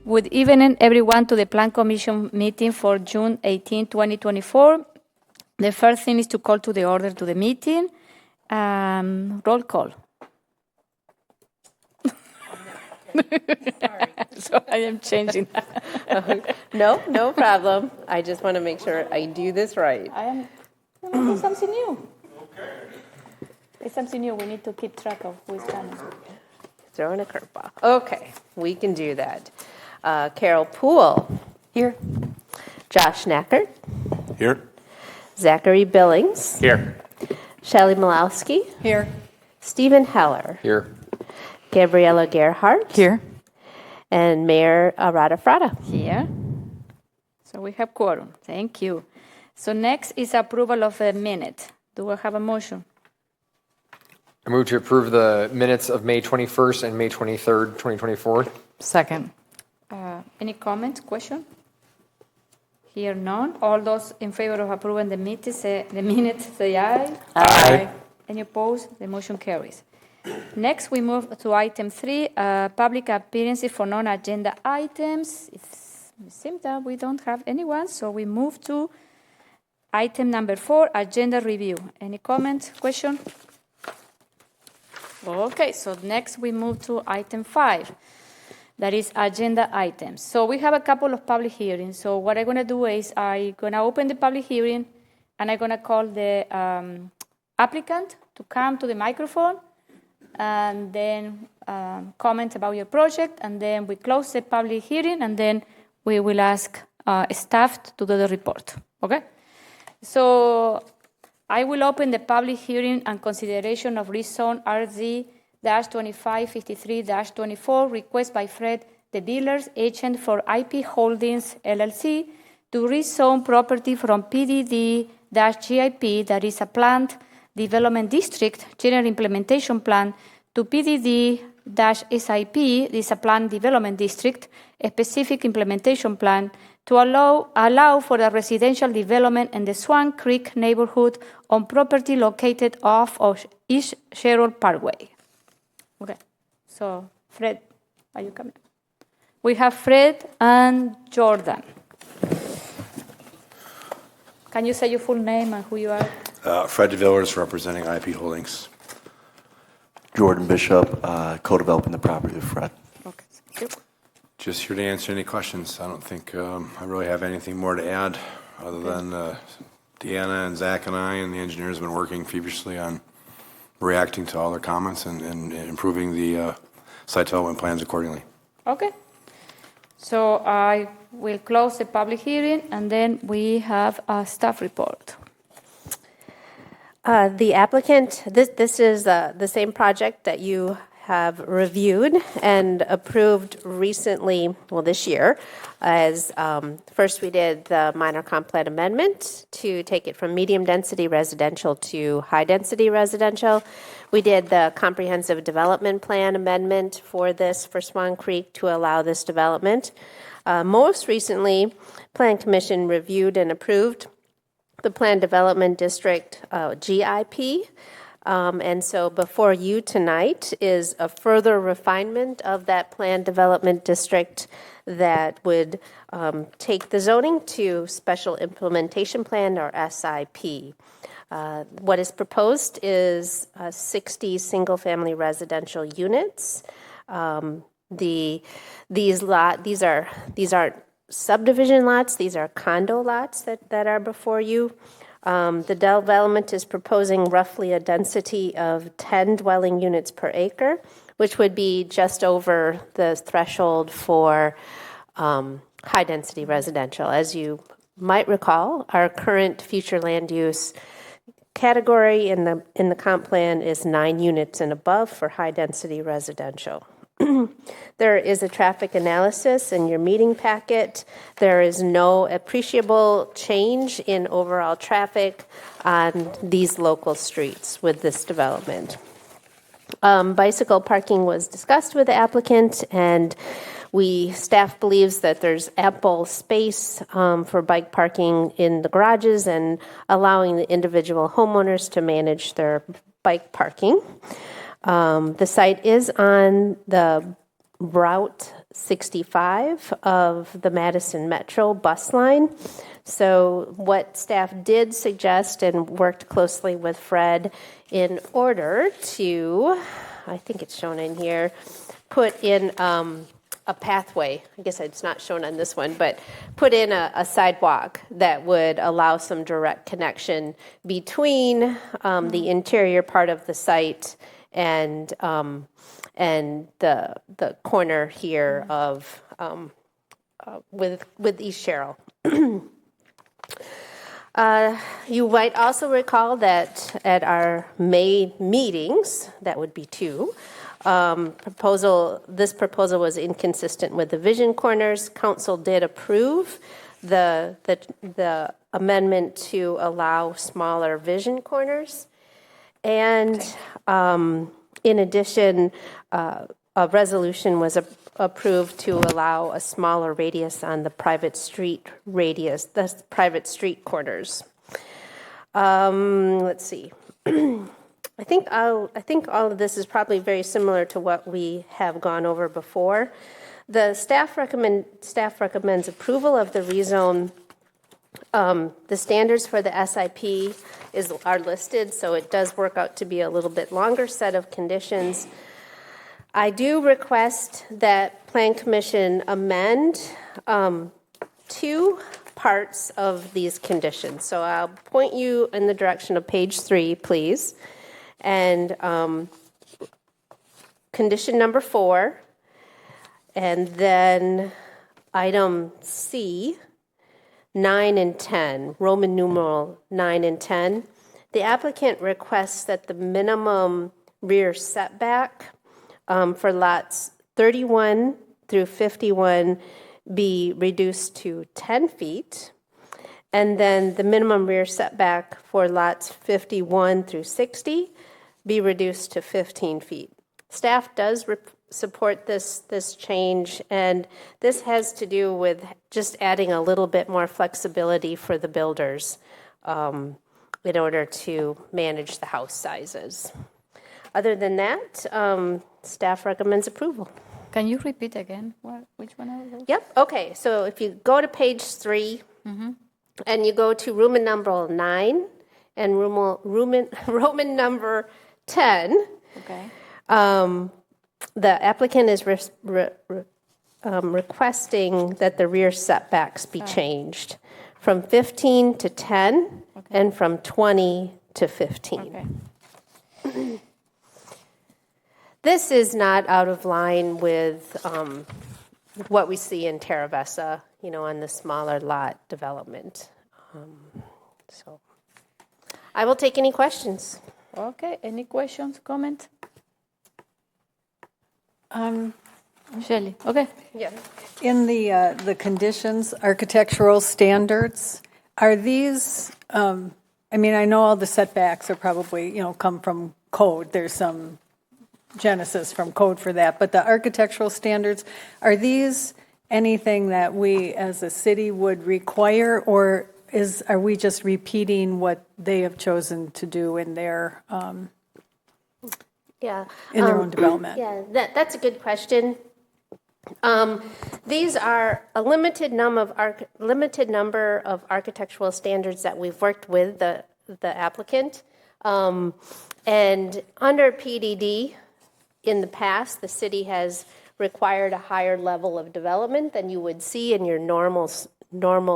Good evening, everyone, to the Plan Commission meeting for June 18, 2024. The first thing is to call to the order to the meeting. Roll call. Sorry. So I am changing. No problem. I just want to make sure I do this right. I am doing something new. It's something new. We need to keep track of who is coming. Throwing a curveball. Okay, we can do that. Carol Poole. Here. Josh Knackert. Here. Zachary Billings. Here. Shelley Malowski. Here. Stephen Heller. Here. Gabriella Gerhardt. Here. And Mayor Arata Frada. Here. So we have quorum. Thank you. So next is approval of a minute. Do I have a motion? I move to approve the minutes of May 21st and May 23rd, 2024. Second. Any comments, question? Here none. All those in favor of approving the minutes say aye. Aye. Any opposed? The motion carries. Next, we move to item 3, public appearances for non-agenda items. It seems that we don't have anyone, so we move to item number 4, agenda review. Any comments, question? Okay, so next we move to item 5. That is agenda items. So we have a couple of public hearings. So what I'm going to do is I'm going to open the public hearing, and I'm going to call the applicant to come to the microphone and then comment about your project, and then we close the public hearing, and then we will ask staff to do the report. Okay? So I will open the public hearing and consideration of rezone RZ-2553-24, request by Fred, the dealer's agent for IP Holdings, LLC, to rezone property from PDD-GIP, that is a planned development district, general implementation plan, to PDD-SIP, this is a planned development district, a specific implementation plan, to allow for a residential development in the Swan Creek neighborhood on property located off of East Sherwood Parkway. Okay, so Fred, are you coming? We have Fred and Jordan. Can you say your full name and who you are? Fred DeVillers, representing IP Holdings. Jordan Bishop, co-developing the property with Fred. Okay, thank you. Just here to answer any questions. I don't think I really have anything more to add other than Deanna and Zach and I and the engineers have been working feverishly on reacting to all their comments and improving the site development plans accordingly. Okay. So I will close the public hearing, and then we have a staff report. The applicant, this is the same project that you have reviewed and approved recently, well, this year, as first we did the minor comp plan amendment to take it from medium density residential to high density residential. We did the comprehensive development plan amendment for Swan Creek to allow this development. Most recently, Plan Commission reviewed and approved the Plan Development District GIP. And so before you tonight is a further refinement of that Plan Development District that would take the zoning to Special Implementation Plan, or SIP. What is proposed is 60 single-family residential units. These aren't subdivision lots, these are condo lots that are before you. The development is proposing roughly a density of 10 dwelling units per acre, which would be just over the threshold for high-density residential. As you might recall, our current future land use category in the comp plan is 9 units and above for high-density residential. There is a traffic analysis in your meeting packet. There is no appreciable change in overall traffic on these local streets with this development. Bicycle parking was discussed with the applicant, and staff believes that there's ample space for bike parking in the garages and allowing the individual homeowners to manage their bike parking. The site is on the route 65 of the Madison Metro bus line. So what staff did suggest and worked closely with Fred in order to, I think it's shown in here, put in a pathway. I guess it's not shown on this one, but put in a sidewalk that would allow some direct connection between the interior part of the site and the corner here of with East Sherrill. You might also recall that at our May meetings, that would be 2, this proposal was inconsistent with the vision corners. Council did approve the amendment to allow smaller vision corners. And in addition, a resolution was approved to allow a smaller radius on the private street radius, the private street corners. Let's see. I think all of this is probably very similar to what we have gone over before. The staff recommends approval of the rezone. The standards for the SIP are listed, so it does work out to be a little bit longer set of conditions. I do request that Plan Commission amend 2 parts of these conditions. So I'll point you in the direction of page 3, please. And condition number 4, and then item C, 9 and 10, Roman numeral 9 and 10. The applicant requests that the minimum rear setback for lots 31 through 51 be reduced to 10 feet, and then the minimum rear setback for lots 51 through 60 be reduced to 15 feet. Staff does support this change, and this has to do with just adding a little bit more flexibility for the builders in order to manage the house sizes. Other than that, staff recommends approval. Can you repeat again? Which one are those? Yep. Okay. So if you go to page 3 and you go to Roman number 9 and Roman number 10, Okay. the applicant is requesting that the rear setbacks be changed from 15 to 10 and from 20 to 15. Okay. This is not out of line with what we see in Terra Vesa, on the smaller lot development. So I will take any questions. Okay. Any questions, comments? Shelley. Okay. Yeah. In the conditions, architectural standards, are these, I know all the setbacks are probably, come from code. There's some genesis from code for that. But the architectural standards, are these anything that we as a city would require, or are we just repeating what they have chosen to do in their own development? Yeah, that's a good question. These are a limited number of architectural standards that we've worked with the applicant. And under PDD, in the past, the city has required a higher level of development than you would see in your normal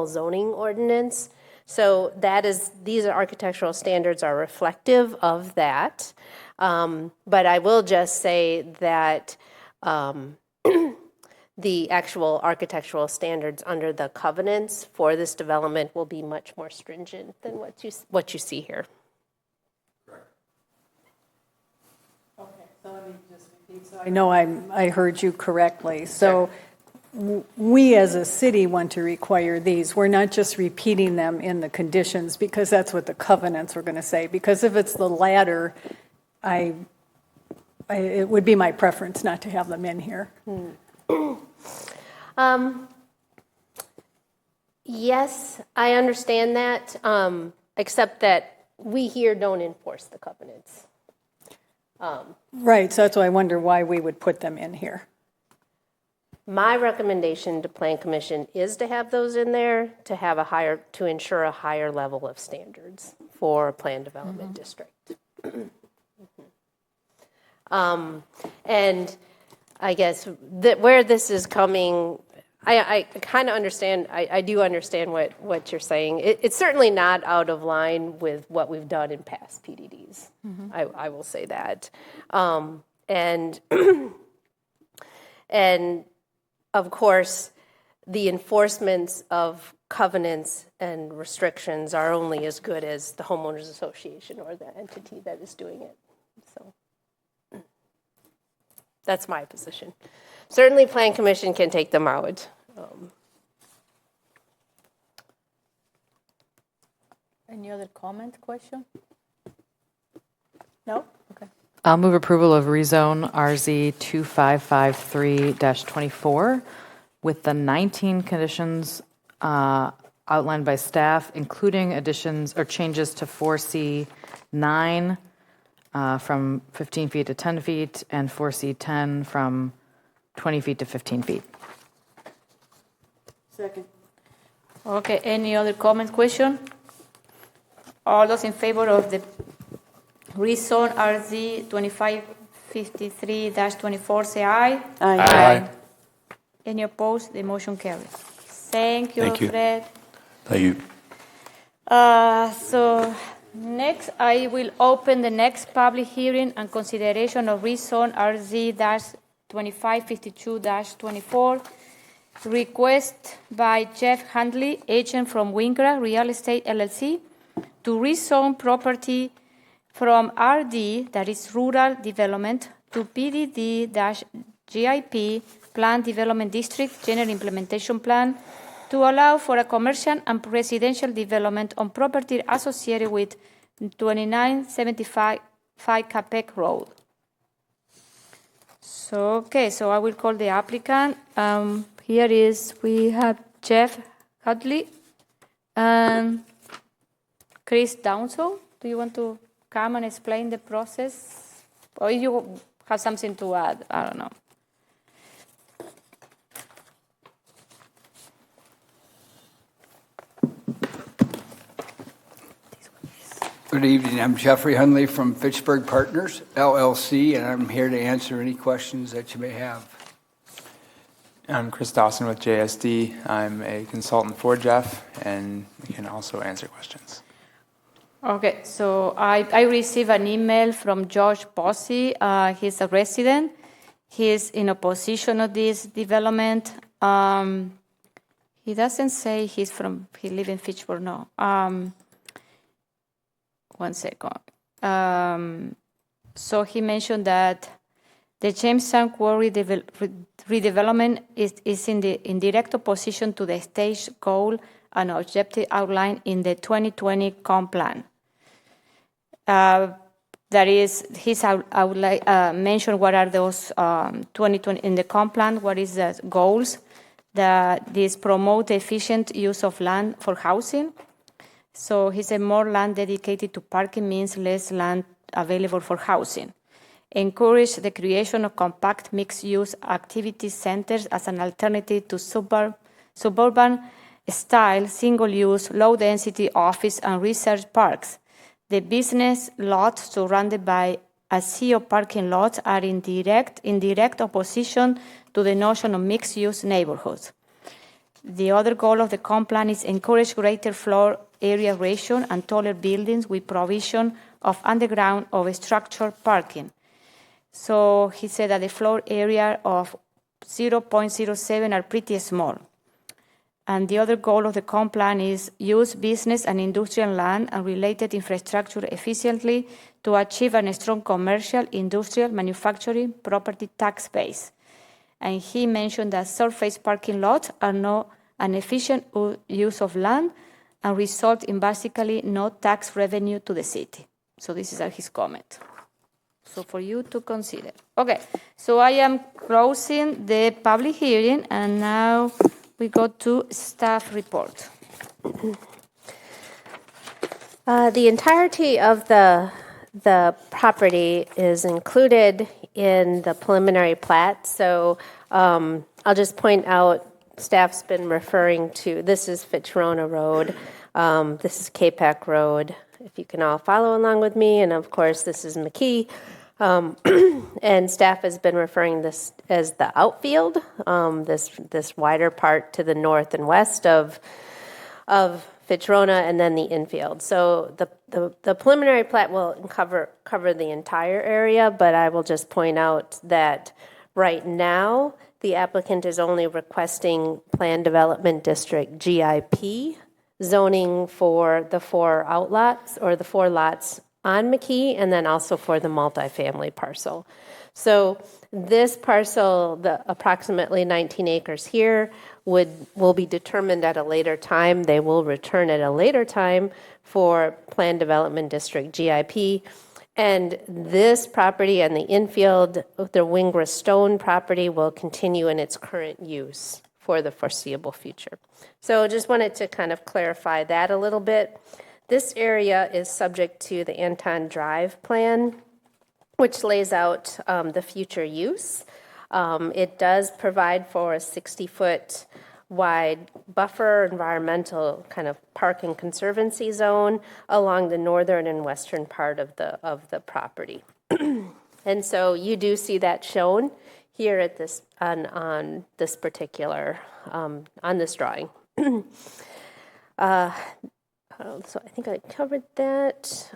zoning ordinance. So these architectural standards are reflective of that. But I will just say that the actual architectural standards under the covenants for this development will be much more stringent than what you see here. Okay, so let me just repeat. So I know I heard you correctly. So we as a city want to require these. We're not just repeating them in the conditions because that's what the covenants were going to say. Because if it's the latter, it would be my preference not to have them in here. Yes, I understand that, except that we here don't enforce the covenants. Right, so that's why I wonder why we would put them in here. My recommendation to Plan Commission is to have those in there to have to ensure a higher level of standards for a plan development district. And I guess that where this is coming, I kind of understand. I do understand what you're saying. It's certainly not out of line with what we've done in past PDDs. I will say that, and and of course, the enforcements of covenants and restrictions are only as good as the homeowners association or the entity that is doing it. So that's my position. Certainly, Plan Commission can take them out. Any other comment, question? No? Okay. I'll move approval of rezone RZ 2553-24 with the 19 conditions outlined by staff, including additions or changes to 4C9 from 15 feet to 10 feet and 4C10 from 20 feet to 15 feet. Second. Okay, any other comment, question? All those in favor of the rezone RZ 2553-24, say aye. Aye. Any opposed? The motion carries. Thank you, Thank you. Fred. Thank you. So next, I will open the next public hearing and consideration of rezone RZ-2552-24, request by Jeff Handley, agent from Wingra Real Estate LLC, to rezone property from RD, that is Rural Development, to PDD-GIP, Planned Development District, General Implementation Plan, to allow for a commercial and residential development on property associated with 2975 Capec Road. So I will call the applicant. We have Jeff Hadley and Chris Downsall. Do you want to come and explain the process? Or you have something to add? I don't know. Good evening. I'm Jeffrey Hunley from Fitchburg Partners, LLC, and I'm here to answer any questions that you may have. I'm Chris Dawson with JSD. I'm a consultant for Jeff, and we can also answer questions. Okay, so I received an email from George Bossy. He's a resident. He's in opposition of this development. He doesn't say he lives in Fitchburg, no. One second. So he mentioned that the Jamestown Quarry redevelopment is in direct opposition to the stage goal and objective outlined in the 2020 comp plan. That is, he's mentioned what are those 2020 in the comp plan. What is the goals? That this promote the efficient use of land for housing. So he said more land dedicated to parking means less land available for housing. Encourage the creation of compact mixed-use activity centers as an alternative to suburban-style, single-use, low-density office and research parks. The business lots surrounded by a sea of parking lots are in direct opposition to the notion of mixed-use neighborhoods. The other goal of the comp plan is encourage greater floor area ratio and taller buildings with provision of underground or structured parking. So he said that the floor area of 0.07 are pretty small. And the other goal of the comp plan is use business and industrial land and related infrastructure efficiently to achieve a strong commercial, industrial, manufacturing, property tax base. And he mentioned that surface parking lots are not an efficient use of land and result in basically no tax revenue to the city. So this is his comment. So for you to consider. Okay, so I am closing the public hearing, and now we go to staff report. The entirety of the the property is included in the preliminary plat. So I'll just point out, staff's been referring to, this is Fitchburg Road, this is Capac Road, if you can all follow along with me, and of course this is McKee. And staff has been referring this as the outfield, this wider part to the north and west of Fitzrona, and then the infield. So the preliminary plat will cover the entire area, but I will just point out that right now the applicant is only requesting Planned Development District GIP zoning for the 4 outlots or the 4 lots on McKee, and then also for the multifamily parcel. So this parcel, the approximately 19 acres here, will be determined at a later time. They will return at a later time for Planned Development District GIP. And this property and the infield, the Wingra Stone property, will continue in its current use for the foreseeable future. So just wanted to kind of clarify that a little bit. This area is subject to the Anton Drive plan, which lays out the future use. It does provide for a 60-foot wide buffer environmental kind of park and conservancy zone along the northern and western part of the property. And so you do see that shown here at this on this particular on this drawing. So I think I covered that.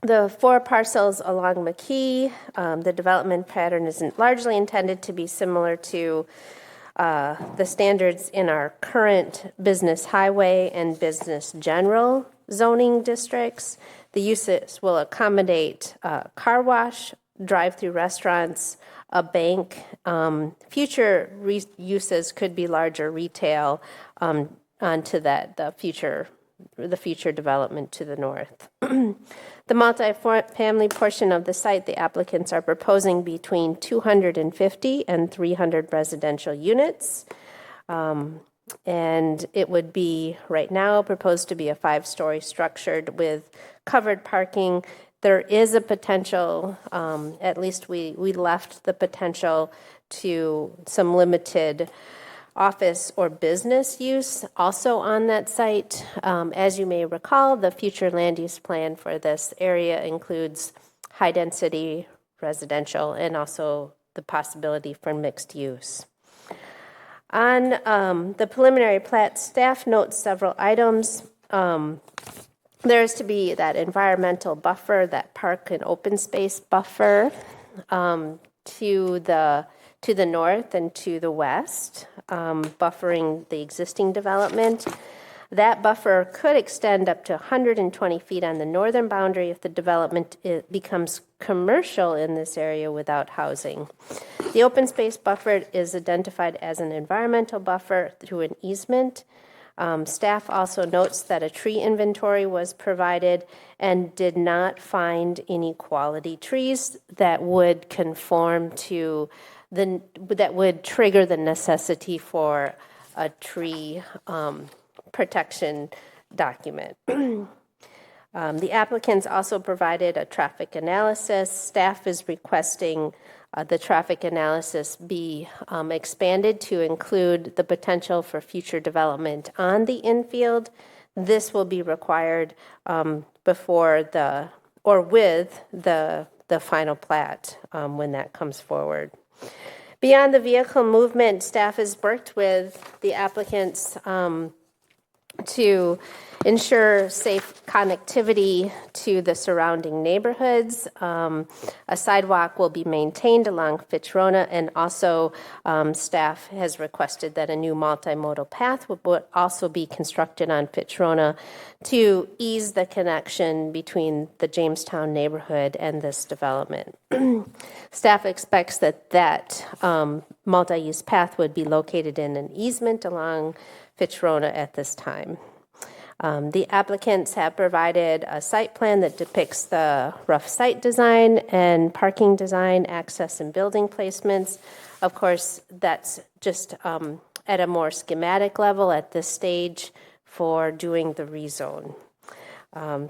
The 4 parcels along McKee, the development pattern is largely intended to be similar to the standards in our current business highway and business general zoning districts. The uses will accommodate car wash, drive-through restaurants, a bank. Future uses could be larger retail onto that the future development to the north. The multifamily portion of the site, the applicants are proposing between 250 and 300 residential units. And it would be, right now, proposed to be a 5-story structured with covered parking. There is a potential, at least we left the potential to some limited office or business use also on that site. As you may recall, the future land use plan for this area includes high-density residential and also the possibility for mixed use. On the preliminary plat, staff notes several items. There is to be that environmental buffer, that park and open space buffer to the north and to the west, buffering the existing development. That buffer could extend up to 120 feet on the northern boundary if the development becomes commercial in this area without housing. The open space buffer is identified as an environmental buffer through an easement. Staff also notes that a tree inventory was provided and did not find any quality trees that would conform to that would trigger the necessity for a tree protection document. The applicants also provided a traffic analysis. Staff is requesting the traffic analysis be expanded to include the potential for future development on the infield. This will be required before with the final plat when that comes forward. Beyond the vehicle movement, staff has worked with the applicants to ensure safe connectivity to the surrounding neighborhoods. A sidewalk will be maintained along Fitzrona, and also staff has requested that a new multimodal path would also be constructed on Fitzrona to ease the connection between the Jamestown neighborhood and this development. Staff expects that multi-use path would be located in an easement along Fitzrona at this time. The applicants have provided a site plan that depicts the rough site design and parking design, access and building placements. Of course, that's just at a more schematic level at this stage for doing the rezone.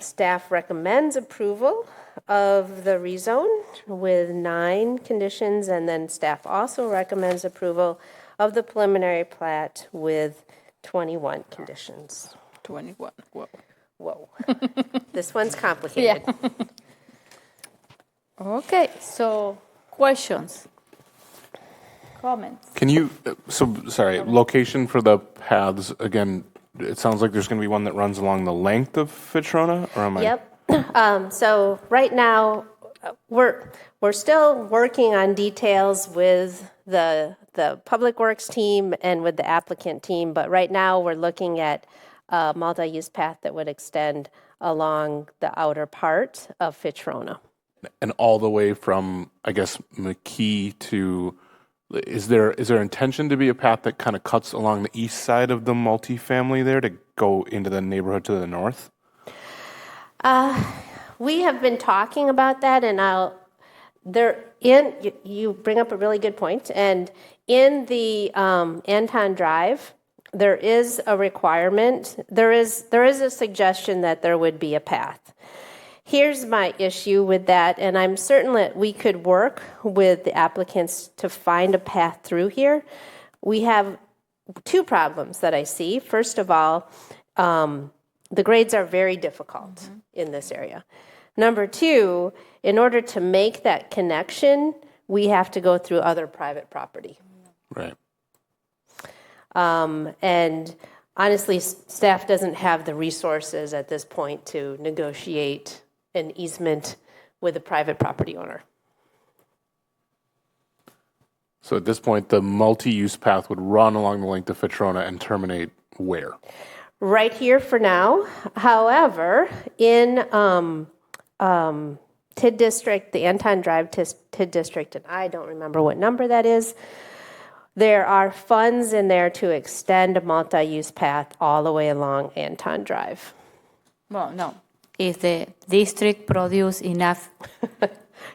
Staff recommends approval of the rezone with 9 conditions, and then staff also recommends approval of the preliminary plat with 21 conditions. 21, whoa. Whoa. This one's complicated. Okay, so questions? Comments? Can you, sorry, location for the paths, again, it sounds like there's going to be one that runs along the length of Fitrona, or am I? Yep. So right now, we're still working on details with the Public Works team and with the applicant team, but right now we're looking at a multi-use path that would extend along the outer part of Fitrona. And all the way from, I guess, McKee to, is there intention to be a path that kind of cuts along the east side of the multifamily there to go into the neighborhood to the north? We have been talking about that, and you bring up a really good point, and in the Anton Drive, there is a requirement, there is a suggestion that there would be a path. Here's my issue with that, and I'm certain that we could work with the applicants to find a path through here. We have 2 problems that I see. First of all, the grades are very difficult in this area. Number 2, in order to make that connection, we have to go through other private property. Right. And honestly, staff doesn't have the resources at this point to negotiate an easement with a private property owner. So at this point, the multi-use path would run along the length of Fitrona and terminate where? Right here for now. However, in TID district, the Anton Drive TID district, and I don't remember what number that is, there are funds in there to extend a multi-use path all the way along Anton Drive. Well, no. If the district produce enough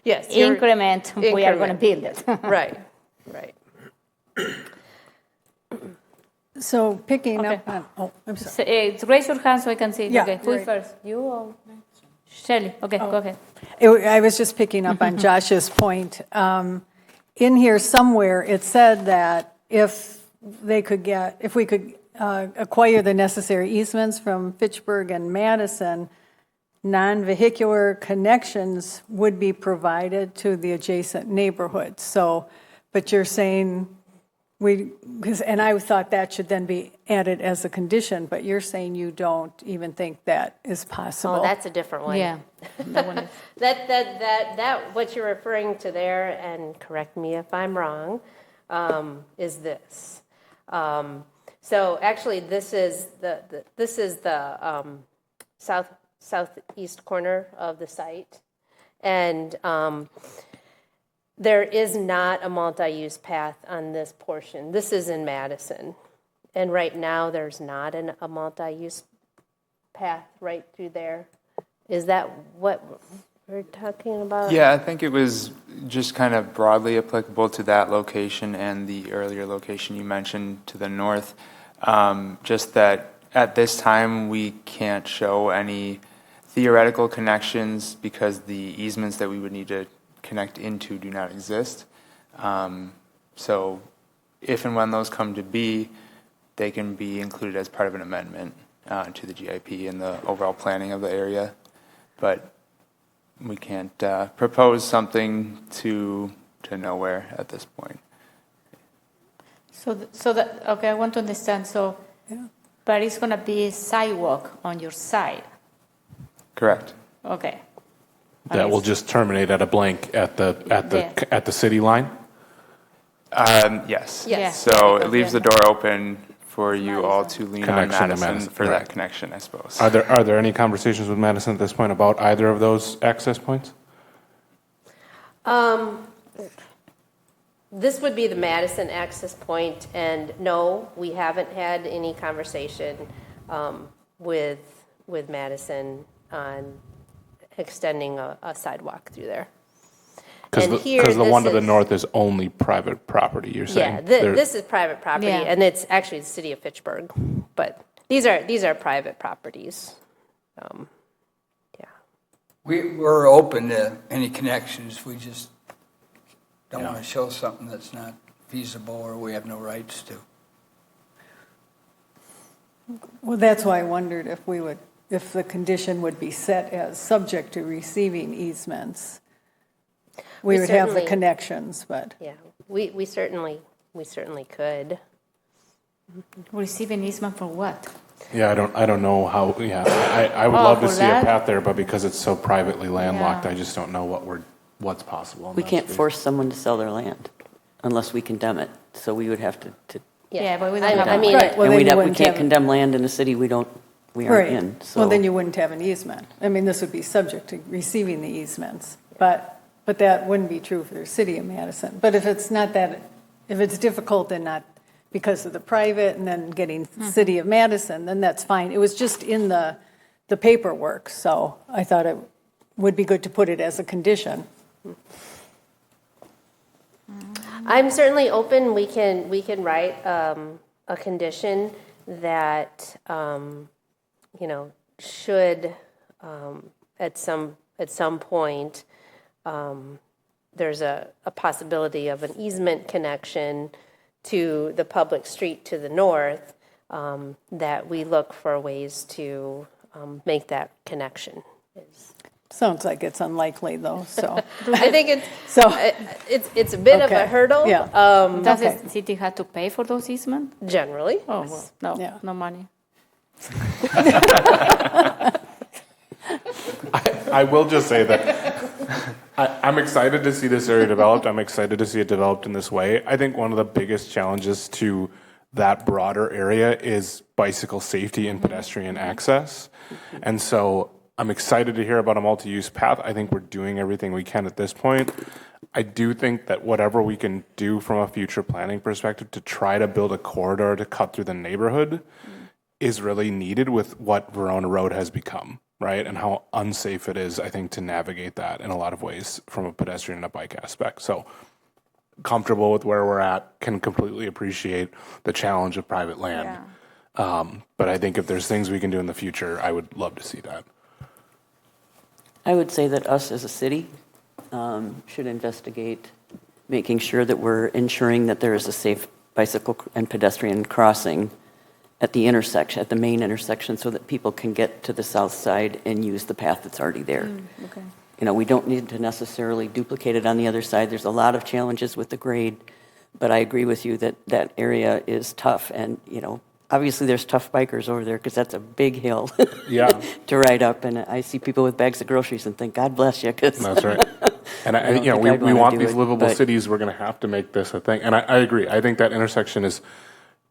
Yes. increment, we are going to build it. Right. So picking up on, I'm sorry. Raise your hand so I can see it. Yeah, Okay, who's right. first? You or Shelley? Okay, go ahead. I was just picking up on Josh's point. In here somewhere, it said that if we could acquire the necessary easements from Fitchburg and Madison, non-vehicular connections would be provided to the adjacent neighborhoods. So, but you're saying and I thought that should then be added as a condition, but you're saying you don't even think that is possible. Oh, that's a different one. Yeah. That what you're referring to there, and correct me if I'm wrong, is this. So actually, this is the southeast corner of the site, and there is not a multi-use path on this portion. This is in Madison, and right now there's not a multi-use path right through there. Is that what we're talking about? Yeah, I think it was just kind of broadly applicable to that location and the earlier location you mentioned to the north. Just that at this time we can't show any theoretical connections because the easements that we would need to connect into do not exist. So if and when those come to be, they can be included as part of an amendment to the GIP and the overall planning of the area. But we can't propose something to nowhere at this point. Okay, I want to understand. So, but it's going to be a sidewalk on your side. Correct. Okay. That will just terminate at a blank at the city line? Yes. Yes. So it leaves the door open for you all to lean on Connection to Madison Madison, for right. that connection, I suppose. Are there any conversations with Madison at this point about either of those access points? This would be the Madison access point, and no, we haven't had any conversation with Madison on extending a sidewalk through there. Because the one to the north is only private property, you're saying? Yeah, this is private property, and it's actually the city of Fitchburg, but these are private properties. We're open to any connections. We just don't want to show something that's not feasible or we have no rights to. Well, that's why I wondered if the condition would be set as subject to receiving easements. We would have the certainly- connections, but. Yeah, we certainly could. Receive an easement for what? Yeah, I don't know how, I would love to for see a that? path there, but because it's so privately landlocked, Yeah. I just don't know what's possible. in We that can't space. force someone to sell their land unless we condemn it. So we would have to Yeah, but we don't have I a- mean, Right, well, and then you we wouldn't can't have- condemn land in a city we aren't Right. in. So Well, then you wouldn't have an easement. I mean, this would be subject to receiving the easements, but that wouldn't be true for the city of Madison. But if it's not that, if it's difficult and not because of the private and then getting city of Madison, then that's fine. It was just in the paperwork, so I thought it would be good to put it as a condition. I'm certainly open. We can write a condition that should at some point there's a possibility of an easement connection to the public street to the north, that we look for ways to make that connection. Sounds like it's unlikely, though, so. I think So- it's a bit of a Okay. hurdle. Yeah. Does Okay. the city have to pay for those easements? Generally. Oh, well, no, Yeah. no money. I will just say that I'm excited to see this area developed. I'm excited to see it developed in this way. I think one of the biggest challenges to that broader area is bicycle safety and pedestrian access. And so I'm excited to hear about a multi-use path. I think we're doing everything we can at this point. I do think that whatever we can do from a future planning perspective to try to build a corridor to cut through the neighborhood is really needed with what Verona Road has become, right? And how unsafe it is, I think, to navigate that in a lot of ways from a pedestrian and a bike aspect. So comfortable with where we're at, can completely appreciate the challenge of private land. But I think if there's things we can do in the future, I would love to see that. I would say that us as a city should investigate making sure that we're ensuring that there is a safe bicycle and pedestrian crossing at the intersection, at the main intersection, so that people can get to the south side and use the path that's already there. Okay. You know, we don't need to necessarily duplicate it on the other side. There's a lot of challenges with the grade, but I agree with you that that area is tough. And, you know, obviously there's tough bikers over there because that's a big hill Yeah. to ride up. And I see people with bags of groceries and think, God bless you. Cause That's right. And I don't think we I'd wanna want do these it, livable but- cities. We're going to have to make this a thing. And I agree. I think that intersection is,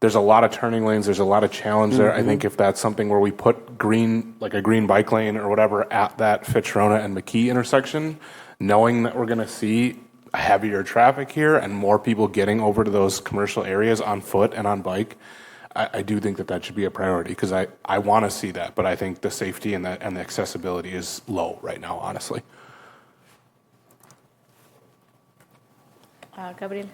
there's a lot of turning lanes. There's a lot of challenge there. I think if that's something where we put green, like a green bike lane or whatever at that Fitch-Rona and McKee intersection, knowing that we're going to see heavier traffic here and more people getting over to those commercial areas on foot and on bike, I do think that that should be a priority because I want to see that. But I think the safety and the accessibility is low right now, honestly. Gabriel?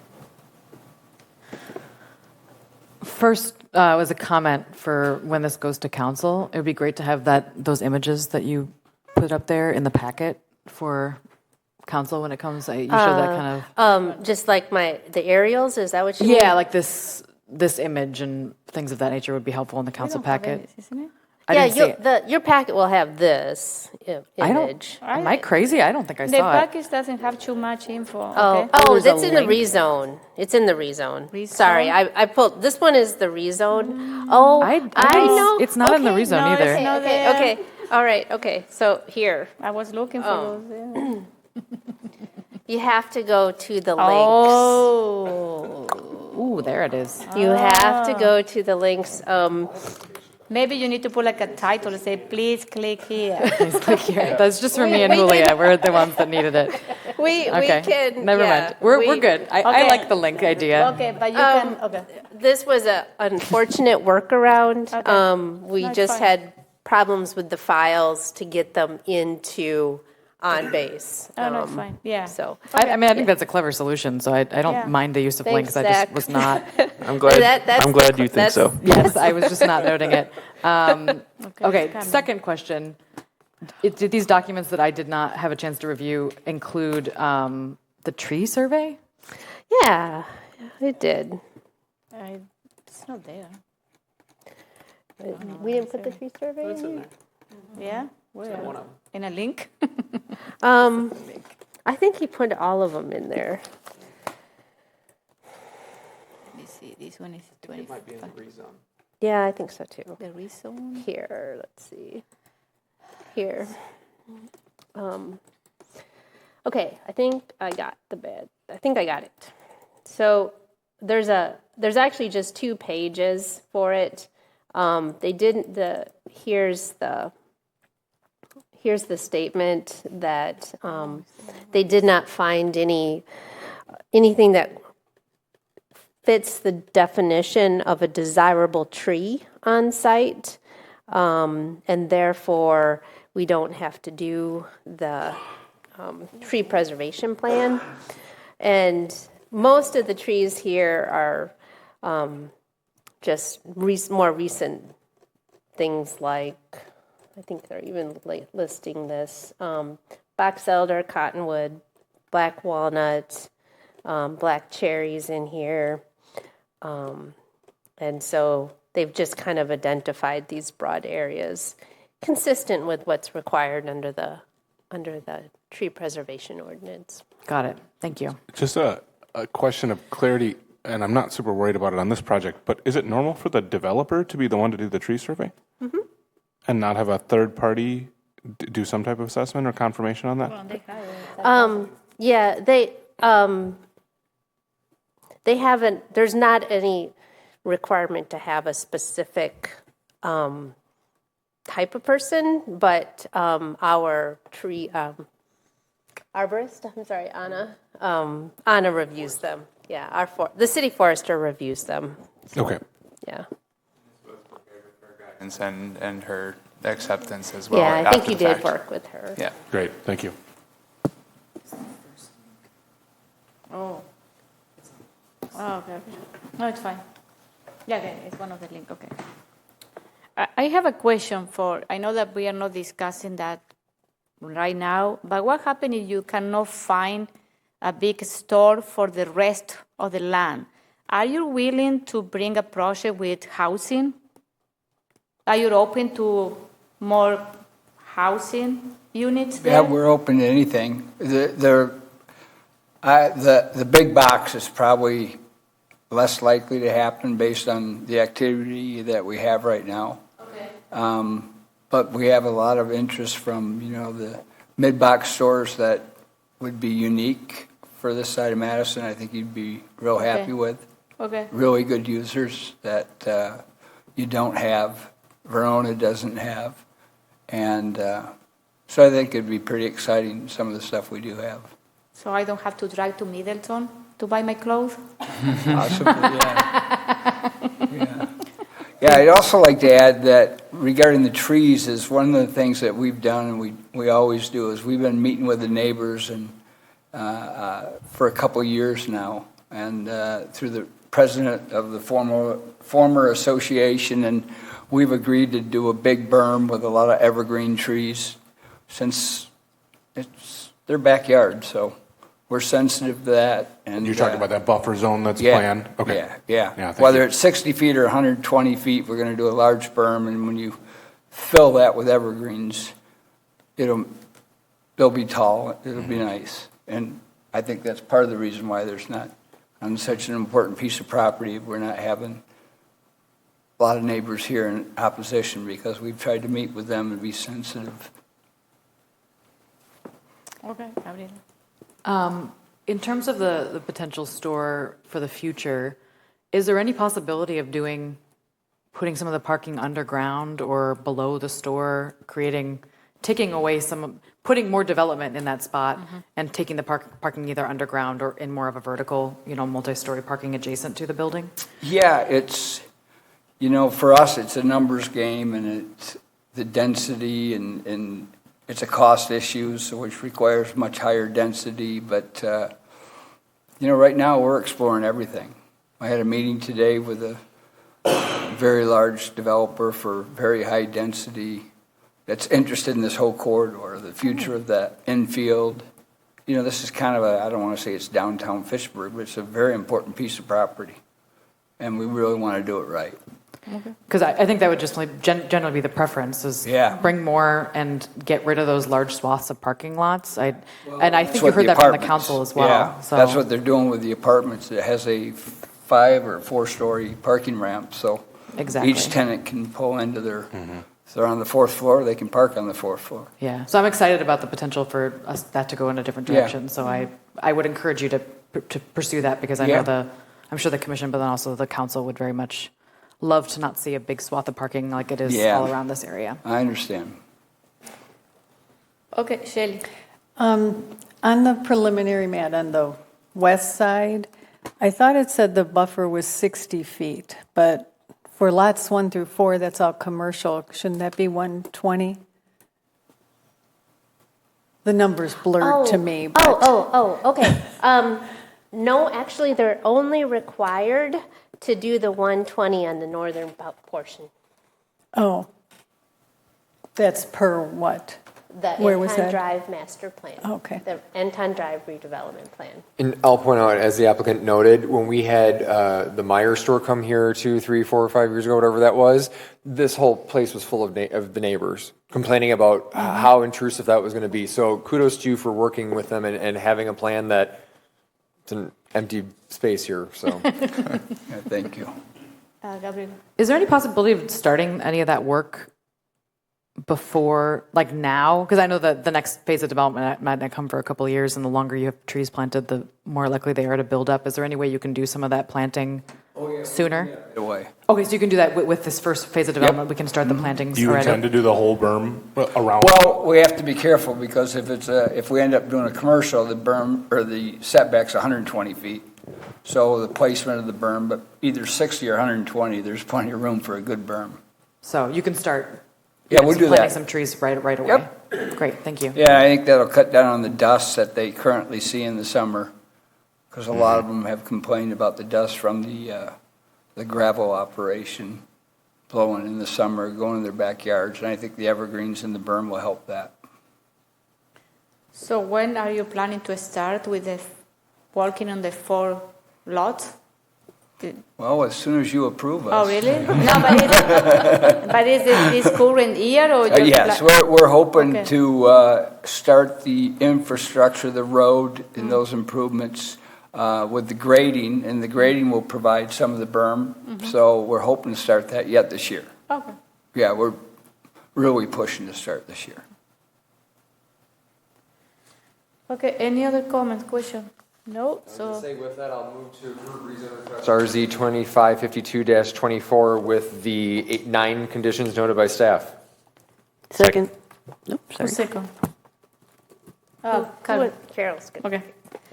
First, was a comment for when this goes to council. It would be great to have those images that you put up there in the packet for council when it comes. You show that kind of. Just like the aerials, is that what you Yeah, mean? like this image and things of that nature would be helpful in the council packet. Isn't it? I didn't see it. Your packet will have this I don't. image. Am I crazy? I don't think I The saw it. package doesn't have too much info. Oh, Okay. oh, there's a it's in the link. rezone. It's in the rezone. Rezone? Sorry, I pulled. This one is the rezone. Oh, I know. it's not in the rezone no, either. it's not Okay, there. okay. All right, okay. So here, I was looking for those. Yeah. you have to go to the links. Oh. Ooh, there it is. You have to go to the links. Maybe you need to put like a title and say, please click here. Please click here. That's just for me and Julia. We're the ones that needed it. We Okay. can. Never yeah, mind. We're good. I Okay. like the link idea. Okay, but you can. Okay. This was an unfortunate workaround. Okay. We No, it's just fine. had problems with the files to get them into on base. Oh, no, it's fine. Yeah. So I mean, I think that's a clever solution. So I don't Yeah. mind the use of Thanks, links. I just Zach. was not. I'm glad. That's- I'm glad you think that's- so. Yes, I was just not noting it. Okay, it's coming. second question. Did these documents that I did not have a chance to review include the tree survey? Yeah, it did. It's not there. We didn't put the tree survey in here? Yeah? Where? In a link? I think he put all of them in there. Let me see. This one is 25. It might be in the rezone. Yeah, I think so too. The rezone? Here, let's see. Here. Okay, I think I got the bed. I think I got it. So there's actually just 2 pages for it. They didn't here's the statement that they did not find anything that fits the definition of a desirable tree on site, and therefore we don't have to do the tree preservation plan. And most of the trees here are just more recent things, like, I think they're even listing this, box elder, cottonwood, black walnut, black cherries in here. And so they've just kind of identified these broad areas consistent with what's required under the tree preservation ordinance. Got it. Thank you. Just a question of clarity, and I'm not super worried about it on this project, but is it normal for the developer to be the one to do the tree survey? Mm-hmm. And not have a third party do some type of assessment or confirmation on that? Well, they have it. Yeah, they haven't, there's not any requirement to have a specific type of person, but our tree arborist, Anna reviews them. Yeah, the city forester reviews them. So, okay. Yeah. And her acceptance as well. Yeah, I think you did fact. work with her. Yeah. Great. Thank you. Oh. Oh, okay. No, it's fine. Yeah, okay, it's one of the link. Okay. I have a question I know that we are not discussing that right now, but what happens if you cannot find a big store for the rest of the land? Are you willing to bring a project with housing? Are you open to more housing units there? Yeah, we're open to anything. The big box is probably less likely to happen based on the activity that we have right now. Okay. But we have a lot of interest from, the mid-box stores that would be unique for this side of Madison. I think you'd be real happy with. Okay. Really good users that you don't have, Verona doesn't have. And so I think it'd be pretty exciting, some of the stuff we do have. So I don't have to drive to Middleton to buy my clothes? Possibly, yeah. Yeah, I'd also like to add that regarding the trees is one of the things that we've done, and we always do, is we've been meeting with the neighbors and for a couple of years now, and through the president of the former association, and we've agreed to do a big berm with a lot of evergreen trees since it's their backyard, so we're sensitive to that. And you're talking about that buffer zone that's yeah, planned? Okay. Yeah. Whether it's 60 feet or 120 feet, we're going to do a large berm, and when you fill that with evergreens, they'll be tall, it'll be nice. And I think that's part of the reason why there's not, on such an important piece of property, we're not having a lot of neighbors here in opposition, because we've tried to meet with them and be sensitive. Okay, Gabriela. In terms of the potential store for the future, is there any possibility of putting some of the parking underground or below the store, taking away putting more development in that spot, and taking the parking either underground or in more of a vertical, multi-story parking adjacent to the building? Yeah, it's, for us, it's a numbers game, and it's the density, and it's a cost issue, so which requires much higher density. But, right now we're exploring everything. I had a meeting today with a very large developer for very high density that's interested in this whole corridor, the future of that infield. You know, this is kind of I don't want to say it's downtown Fitchburg, but it's a very important piece of property. And we really want to do it right. Because I think that would just generally be the preference is bring more and get rid of those large swaths of parking lots. And I think you heard that from the council as well. Yeah, so. That's what they're doing with the apartments. It has a 5 or 4-story parking ramp, so exactly. Each tenant can pull into their, if they're on the 4th floor, they can park on the 4th floor. Yeah, so I'm excited about the potential for that to go in a different direction. So I would encourage you to pursue that because I know I'm sure the commission, but then also the council would very much love to not see a big swath of parking like it is all around this area. I understand. Okay, Shelley. On the preliminary map on the west side, I thought it said the buffer was 60 feet, but for lots 1 through 4, that's all commercial. Shouldn't that be 120? The number's blurred to me. But Okay. No, actually, they're only required to do the 120 on the northern portion. Oh, that's per what? The Where was Anton that? Drive master plan. Okay. The Anton Drive redevelopment plan. And I'll point out, as the applicant noted, when we had the Meyer store come here 2, 3, 4, or 5 years ago, whatever that was, this whole place was full of the neighbors complaining about how intrusive that was going to be. So kudos to you for working with them and having a plan that it's an empty space here. So Thank you. Gabriel. Is there any possibility of starting any of that work before, like now? Because I know that the next phase of development might not come for a couple of years, and the longer you have trees planted, the more likely they are to build up. Is there any way you can do some of that planting sooner? Right away. Okay, so you can do that with this first phase of development. We can start the plantings Do you already. intend to do the whole berm around? Well, we have to be careful because if we end up doing a commercial, the berm or the setback's 120 feet. So the placement of the berm, but either 60 or 120, there's plenty of room for a good berm. So you can start. Yeah, we'll do planting that. some trees right away. Yep. Great, thank you. Yeah, I think that'll cut down on the dust that they currently see in the summer, because a lot of them have complained about the dust from the gravel operation blowing in the summer, going in their backyards, and I think the evergreens in the berm will help that. So when are you planning to start with working on the 4 lots? Well, as soon as you approve us. Oh, really? No, but is it this current year or just Yes, we're hoping Okay. to start the infrastructure, the road, and those improvements with the grading, and the grading will provide some of the berm. So we're hoping to start that yet this year. Okay. Yeah, we're really pushing to start this year. Okay, any other comments, question? No? So, with that, I'll move to approve rezone request RZ 2552-24 with the 9 conditions noted by staff. Second. Nope, sorry. second. Carol. Carol's good. Okay.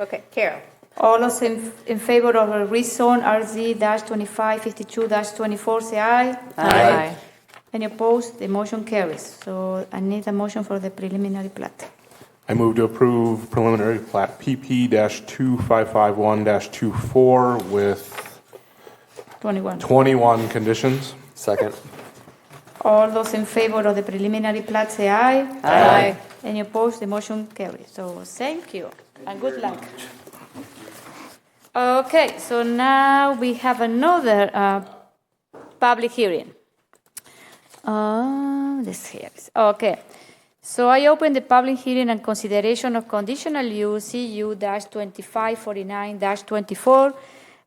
Okay, Carol. All those in favor of a rezone RZ-2552-24, say aye. Aye. Any opposed? The motion carries. So I need a motion for the preliminary plat. I move to approve preliminary plat PP-2551-24 with 21. 21 conditions. Second. All those in favor of the preliminary plat, say aye. Aye. Any opposed? The motion carries. So thank you and good luck. Okay, so now we have another public hearing. This here is, okay. So I open the public hearing and consideration of conditional use CU-2549-24,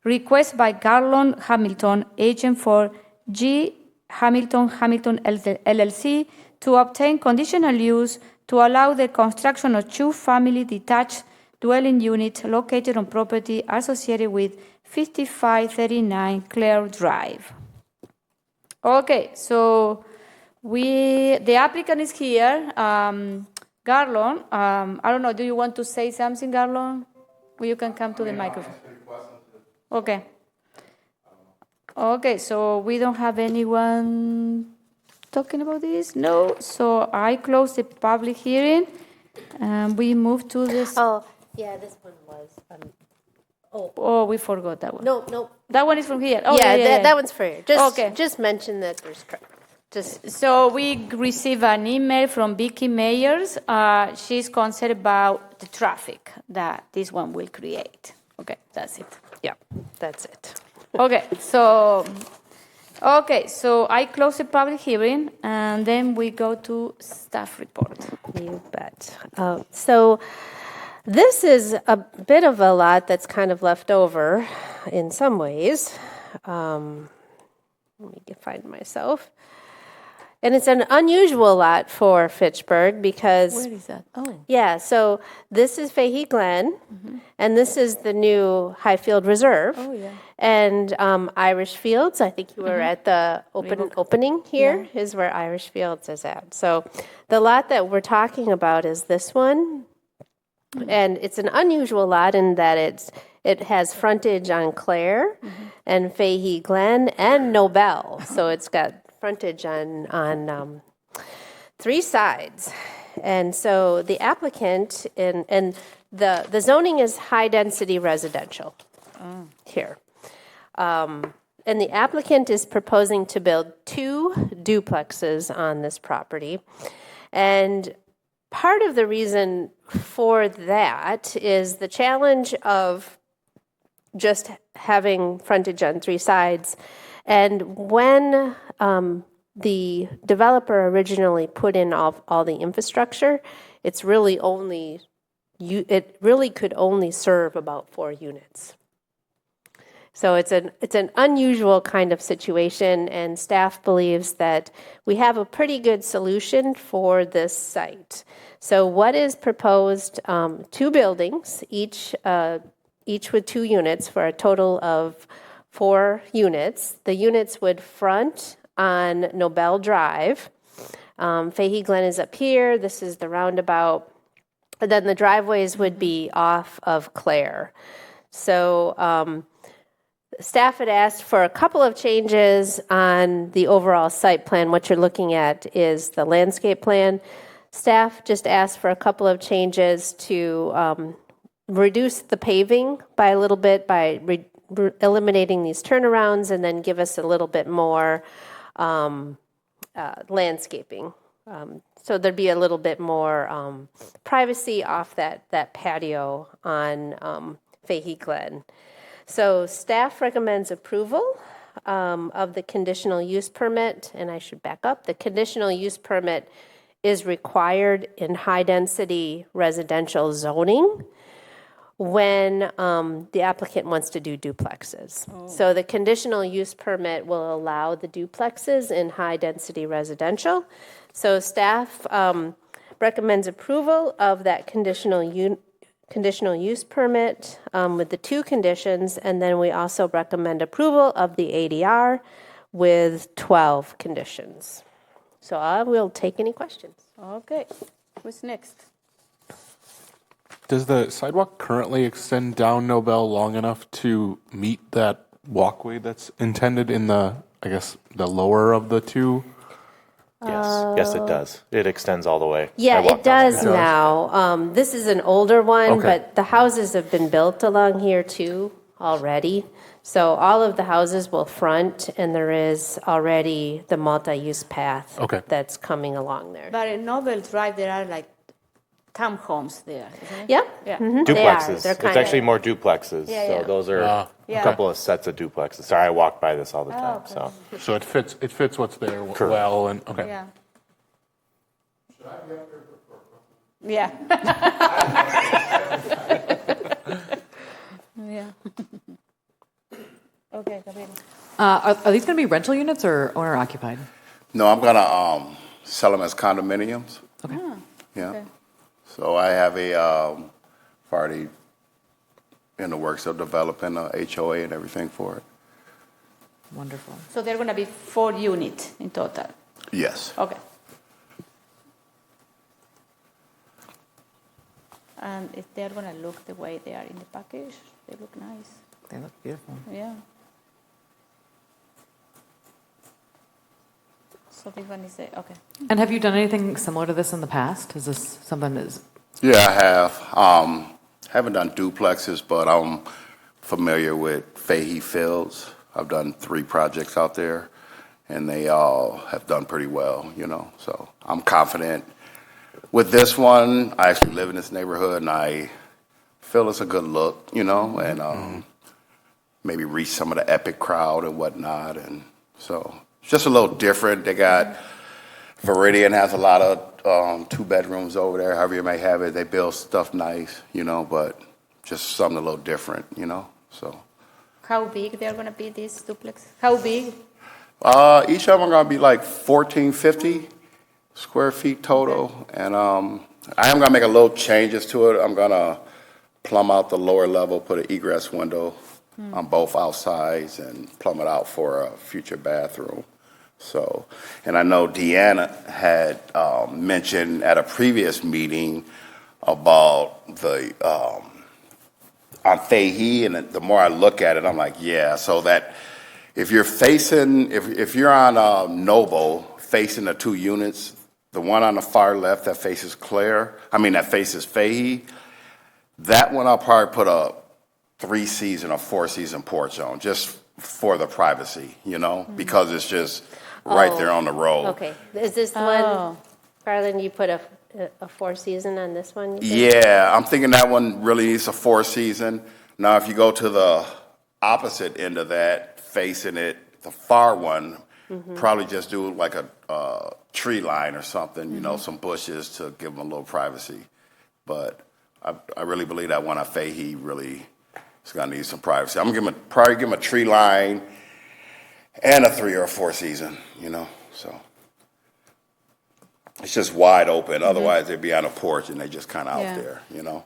request by Garland Hamilton, agent for G. Hamilton LLC, to obtain conditional use to allow the construction of 2-family detached dwelling units located on property associated with 5539 Clare Drive. Okay, so the applicant is here. Garland, I don't know, do you want to say something, Garland? Or you can come to the microphone. Okay. Okay, so we don't have anyone talking about this? No. So I close the public hearing. We move to this. Oh, yeah, this one was. Oh, we forgot that one. No. That one is from here. Oh, Yeah, that one's for you. Okay. Just mention that there's traffic. Just So we received an email from Vicky Meyers. She's concerned about the traffic that this one will create. Okay, that's it. yeah, that's it. Okay, so I close the public hearing, and then we go to staff report. You bet. So this is a bit of a lot that's kind of left over in some ways. Let me find myself. And it's an unusual lot for Fitchburg because... Where is that? Oh. Yeah, so this is Fahey Glen, and this is the new Highfield Reserve. Oh, yeah. And Irish Fields, I think you were at the opening here, is where Irish Fields is at. So the lot that we're talking about is this one. And it's an unusual lot in that it has frontage on Clare and Fahey Glen and Nobel. So it's got frontage on 3 sides. And so the applicant, and the zoning is high-density residential here. And the applicant is proposing to build 2 duplexes on this property. And part of the reason for that is the challenge of just having frontage on 3 sides. And when the developer originally put in all the infrastructure, it really could only serve about 4 units. So it's an unusual kind of situation, and staff believes that we have a pretty good solution for this site. So what is proposed? 2 buildings, each with 2 units for a total of 4 units. The units would front on Nobel Drive. Fahey Glen is up here. This is the roundabout. And then the driveways would be off of Clare. So staff had asked for a couple of changes on the overall site plan. What you're looking at is the landscape plan. Staff just asked for a couple of changes to reduce the paving by a little bit by eliminating these turnarounds, and then give us a little bit more landscaping. So there'd be a little bit more privacy off that patio on Fahey Glen. So staff recommends approval of the conditional use permit, and I should back up. The conditional use permit is required in high-density residential zoning when the applicant wants to do duplexes. So the conditional use permit will allow the duplexes in high-density residential. So staff recommends approval of that conditional use permit with the 2 conditions, and then we also recommend approval of the ADR with 12 conditions. So I will take any questions. Okay, who's next? Does the sidewalk currently extend down Nobel long enough to meet that walkway that's intended in the lower of the 2? Yes, it does. It extends all the way. Yeah, it does now. This is an older one, but the houses have been built along here too already. So all of the houses will front, and there is already the multi-use path that's coming along there. But in Nobel Drive, there are like townhomes there, isn't it? Yeah. Duplexes. They're It's actually more duplexes. So those are a couple of sets of duplexes. Sorry, I walk by this all the time. So it fits what's there well, and Yeah. Yeah. Yeah. Okay, Gabriel. Are these going to be rental units or owner occupied? No, I'm going to sell them as condominiums. Okay. Yeah. Okay. So I have a party in the works of developing a HOA and everything for it. Wonderful. So there are going to be 4 units in total. Yes. Okay. And if they're going to look the way they are in the package, they look nice. They look beautiful. Yeah. So this one is okay. And have you done anything similar to this in the past? Is this something that's... Yeah, I have. Haven't done duplexes, but I'm familiar with Fahey Fields. I've done 3 projects out there, and they all have done pretty well, you know. So I'm confident with this one. I actually live in this neighborhood, and I feel it's a good look, you know, and maybe reach some of the epic crowd and whatnot. And so it's just a little different. They got Viridian has a lot of 2 bedrooms over there, however you may have it. They build stuff nice, you know, but just something a little different, you know. So How big they're going to be, these duplex? How big? each of them are going to be like 1,450 square feet total. And I am going to make a little changes to it. I'm going to plumb out the lower level, put an egress window on both outsides, and plumb it out for a future bathroom. So, and I know Deanna had mentioned at a previous meeting about the on Fahey, and the more I look at it, I'm like, yeah. So that if you're facing, if you're on Noble facing the 2 units, the one on the far left that faces that faces Fahey, that one I'll probably put a 3-season or 4-season porch on, just for the privacy, you know, because it's just right there on the road. Okay. Is this the one, Garland, you put a 4-season on this one? Yeah, I'm thinking that one really needs a 4-season. Now, if you go to the opposite end of that, facing it, the far one, probably just do like a tree line or something, you know, some bushes to give them a little privacy. But I really believe that one at Fahey really is going to need some privacy. I'm going to probably give them a tree line and a 3 or a 4-season, you know, so. It's just wide open. Otherwise, they'd be on a porch and they just kind of out there, you know.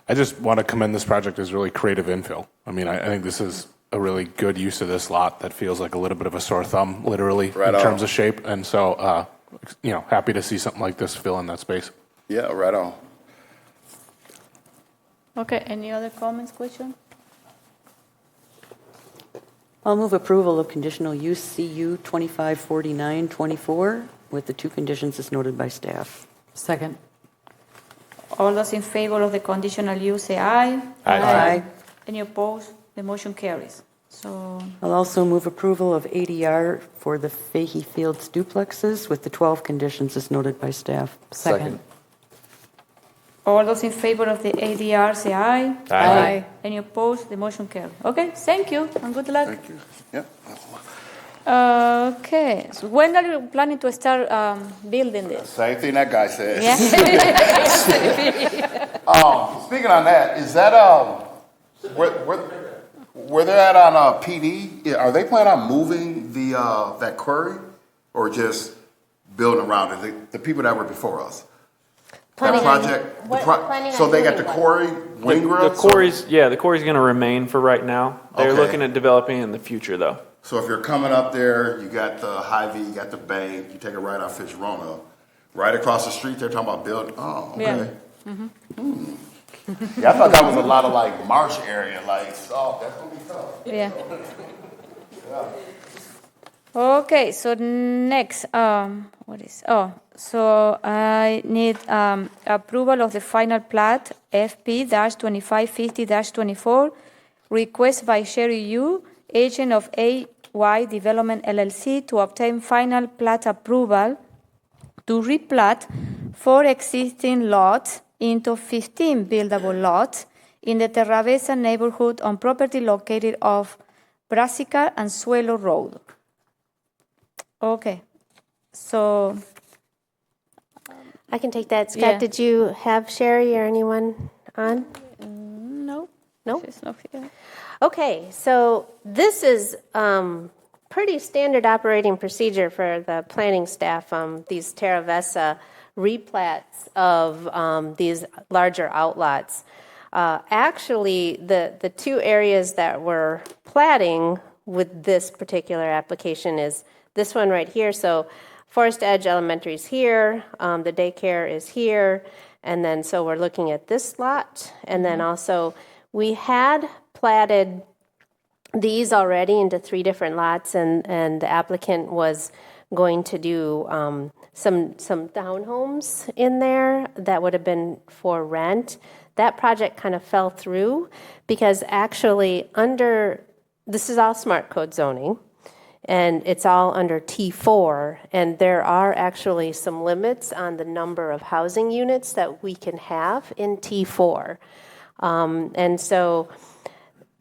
I just want to commend this project as really creative infill. I mean, I think this is a really good use of this lot that feels like a little bit of a sore thumb, literally, in terms of shape. And so, you know, happy to see something like this fill in that space. Yeah, right on. Okay, any other comments, questions? I'll move approval of conditional use CU 254924 with the 2 conditions as noted by staff. Second. All those in favor of the conditional use say aye. Aye. Any opposed? The motion carries. So I'll also move approval of ADR for the Fahey Fields duplexes with the 12 conditions as noted by staff. Second. all those in favor of the ADR say aye. Aye. Any opposed? The motion carries. Okay, thank you and good luck. Thank you. Yeah. Okay, so when are you planning to start building this? Same thing that guy said. Yeah. Speaking on that, is that where they're at on PD? Are they planning on moving the that quarry, or just building around it? The people that were before us. That project. So they got the quarry, Wingrove. The quarry's going to remain for right now. They're looking at developing in the future, though. So if you're coming up there, you got the Hy-Vee, you got the bank, you take it right off Fitchburg. Right across the street, they're talking about building. Oh, okay. Yeah. Yeah, I thought that was a lot of like marsh area, like, oh, that's gonna be tough. Yeah. Okay, so next, so I need approval of the final plat, FP-2550-24, request by Sherry Yu, agent of AY Development LLC, to obtain final plat approval to replat 4 existing lots into 15 buildable lots in the Terravesa neighborhood on property located off Brassica and Suelo Road. Okay, so I can take that. Scott, Yeah. did you have Sherry or anyone on? no, No? she's not here. Okay, so this is pretty standard operating procedure for the planning staff, these Terravesa replats of these larger outlots. Actually, the 2 areas that we're platting with this particular application is this one right here. So Forest Edge Elementary is here, the daycare is here, and then so we're looking at this lot, and then also we had platted these already into 3 different lots, and the applicant was going to do some townhomes in there that would have been for rent. That project kind of fell through because actually this is all smart code zoning, and it's all under T4, and there are actually some limits on the number of housing units that we can have in T4. And so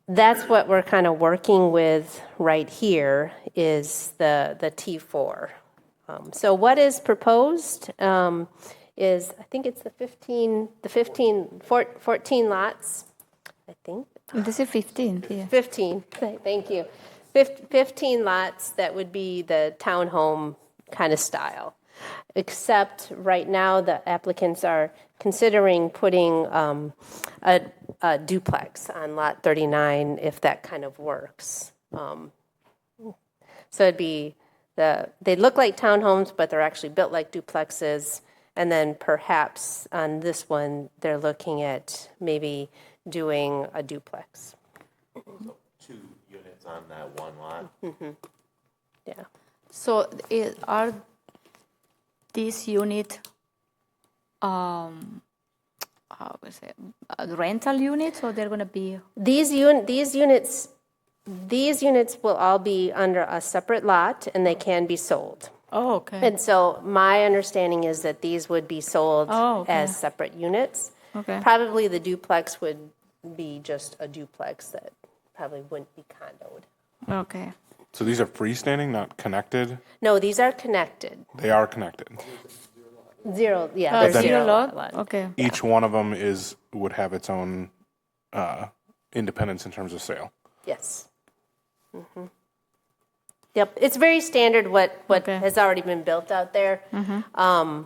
that's what we're kind of working with right here is the T4. So what is proposed is, I think it's 14 lots, I think. This is 15. Yeah. 15, thank you. 15 lots that would be the townhome kind of style. Except right now the applicants are considering putting a duplex on lot 39 if that kind of works. So it'd be they look like townhomes, but they're actually built like duplexes. And then perhaps on this one, they're looking at maybe doing a duplex. So 2 units on that one lot. Mm-hmm. Yeah. So are these unit, how is it, rental units, or they're going to be? These units will all be under a separate lot, and they can be sold. Oh, okay. And so my understanding is that these would be sold as separate units. Okay. Probably the duplex would be just a duplex that probably wouldn't be condoed. Okay. So these are freestanding, not connected? No, these are connected. They are connected. Zero, yeah. They're zero lot. lot? Okay. Each one of them would have its own independence in terms of sale. Yes. Mm-hmm. Yep, it's very standard what has already been built out there. Mm-hmm.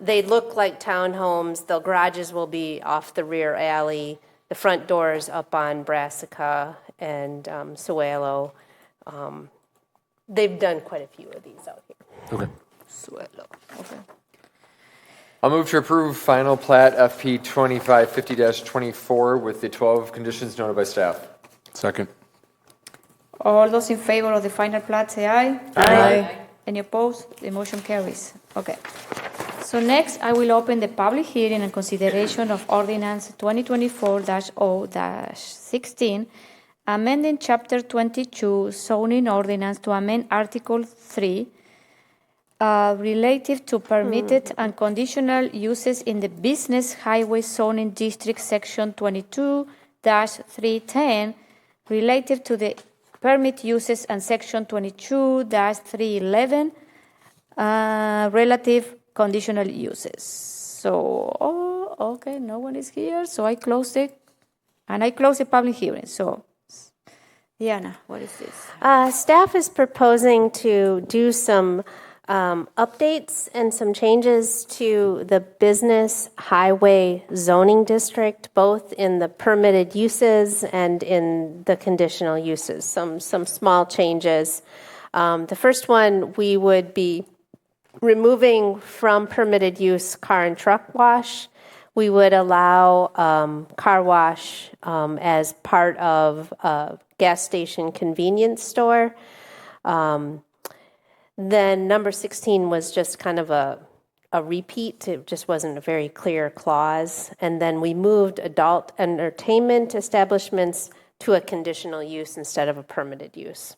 They look like townhomes. The garages will be off the rear alley. The front doors up on Brassica and Suelo. They've done quite a few of these out here. Okay. Suelo. Okay. I'll move to approve final plat FP 2550-24 with the 12 conditions noted by staff. Second. All those in favor of the final plat, say aye. Aye. Any opposed? The motion carries. Okay. So next, I will open the public hearing and consideration of Ordinance 2024-0-16, amending Chapter 22 zoning ordinance to amend Article 3 relative to permitted and conditional uses in the Business Highway Zoning District, Section 22-310, relative to the permit uses, and Section 22-311, relative conditional uses. So, okay, no one is here, so I closed it, and I closed the public hearing. So, Diana, what is this? Staff is proposing to do some updates and some changes to the Business Highway Zoning District, both in the permitted uses and in the conditional uses. Some small changes. The first one, we would be removing from permitted use car and truck wash. We would allow car wash as part of a gas station convenience store. Then number 16 was just kind of a repeat. It just wasn't a very clear clause. And then we moved adult entertainment establishments to a conditional use instead of a permitted use.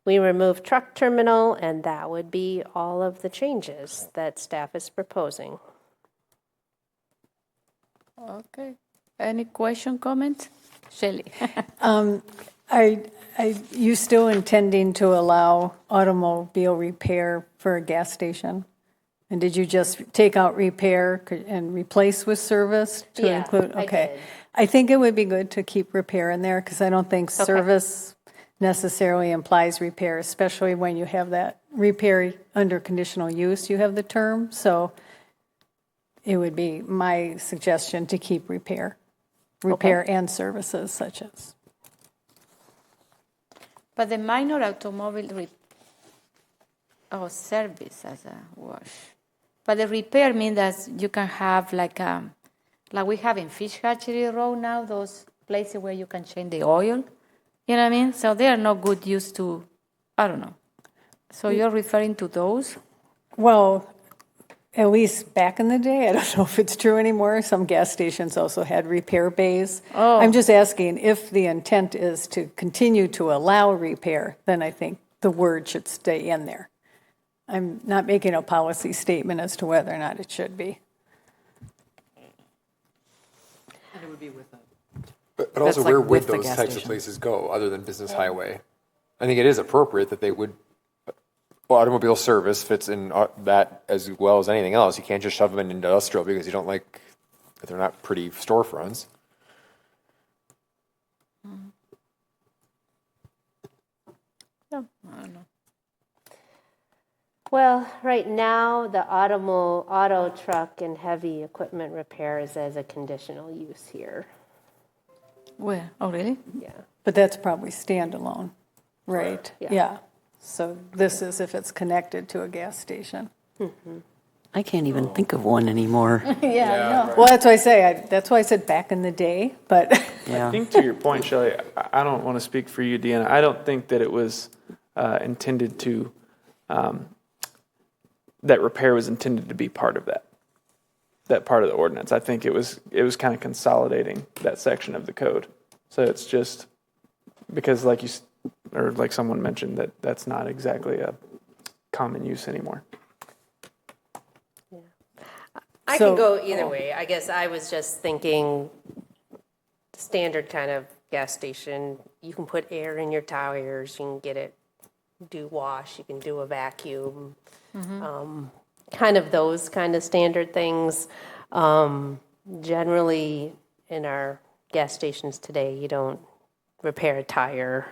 We removed truck terminal, and that would be all of the changes that staff is proposing. Okay. Any question, comment? Shelley. Are you still intending to allow automobile repair for a gas station? And did you just take out repair and replace with service to include? Okay. I did. I think it would be good to keep repair in there because I don't think service necessarily implies repair, especially when you have that repair under conditional use, you have the term. So it would be my suggestion to keep repair and services such as. But the minor automobile service as a wash. But the repair means that you can have like we have in Fish Hatchery Road now, those places where you can change the oil. You know what I mean? So they are not good use to, I don't know. So you're referring to those? Well, at least back in the day, I don't know if it's true anymore. Some gas stations also had repair bays. Oh. I'm just asking if the intent is to continue to allow repair, then I think the word should stay in there. I'm not making a policy statement as to whether or not it should be. And it would be with a. But also, That's where like would with the those gas types of station. places go other than business highway? I think it is appropriate that they would. Well, automobile service fits in that as well as anything else. You can't just shove them in industrial because you don't like that they're not pretty storefronts. No, I don't know. Well, right now, the auto, truck, and heavy equipment repairs as a conditional use here. Where? Oh, really? Yeah. But that's probably standalone, right? Yeah. So this is if it's connected to a gas station. I can't even think of one anymore. Yeah, I know. Well, that's why I say, that's why I said back in the day, but. I think to your point, Shelley, I don't want to speak for you, Deanna. I don't think that it was intended to, that repair was intended to be part of that part of the ordinance. I think it was kind of consolidating that section of the code. So it's just because like someone mentioned that's not exactly a common use anymore. I can go either way. I guess I was just thinking standard kind of gas station. You can put air in your tires. You can get it, do wash. You can do a vacuum. Kind of those kind of standard things. Generally, in our gas stations today, you don't repair a tire.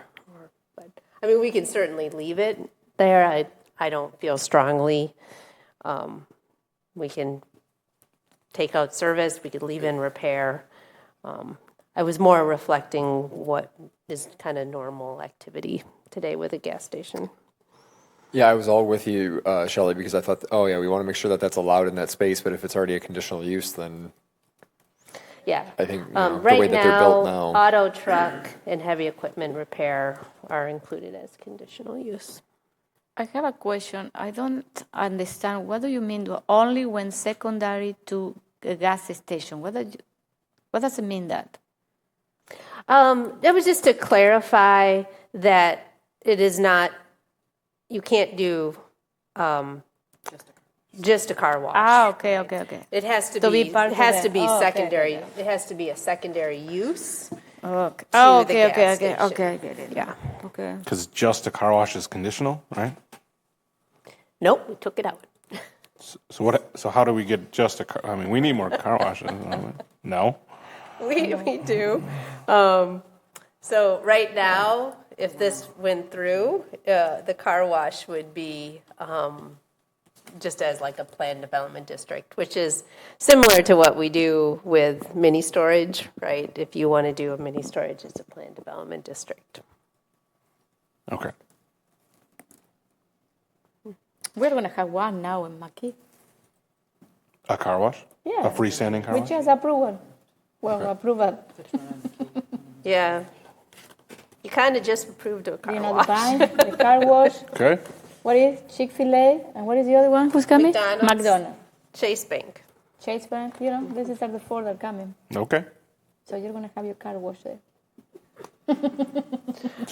But I mean, we can certainly leave it there. I don't feel strongly. We can take out service, we could leave in repair. I was more reflecting what is kind of normal activity today with a gas station. Yeah, I was all with you, Shelley, because I thought, oh yeah, we want to make sure that that's allowed in that space. But if it's already a conditional use, then yeah, I think right the way that they're built now, auto, truck, and heavy equipment repair are included as conditional use. I have a question. I don't understand. What do you mean only when secondary to a gas station? What does it mean that? That was just to clarify that it is not, you can't do just a car wash. Ah, okay. It has to To be, be part it of has that. to be Oh, okay, secondary. okay. It has to be a secondary use. Okay. To Oh, the okay, gas okay. station. I get it. Yeah. Okay. Because just a car wash is conditional, right? Nope, we took it out. So what? So how do we get just a car? I mean, we need more car washes. No. We do. So right now, if this went through, the car wash would be just as like a planned development district, which is similar to what we do with mini storage, right? If you want to do a mini storage, it's a planned development district. Okay. We're going to have one now in Maki. A car wash? Yeah. A freestanding car We wash? just approve one. Well, approve it. Yeah. You kind of just approved a car You know, wash. the vine, the car wash. Okay. What is Chick-fil-A? And what is the other one? Who's coming? McDonald's. Chase Bank. Chase Bank. You know, these are the four that are coming. Okay. So you're going to have your car wash there.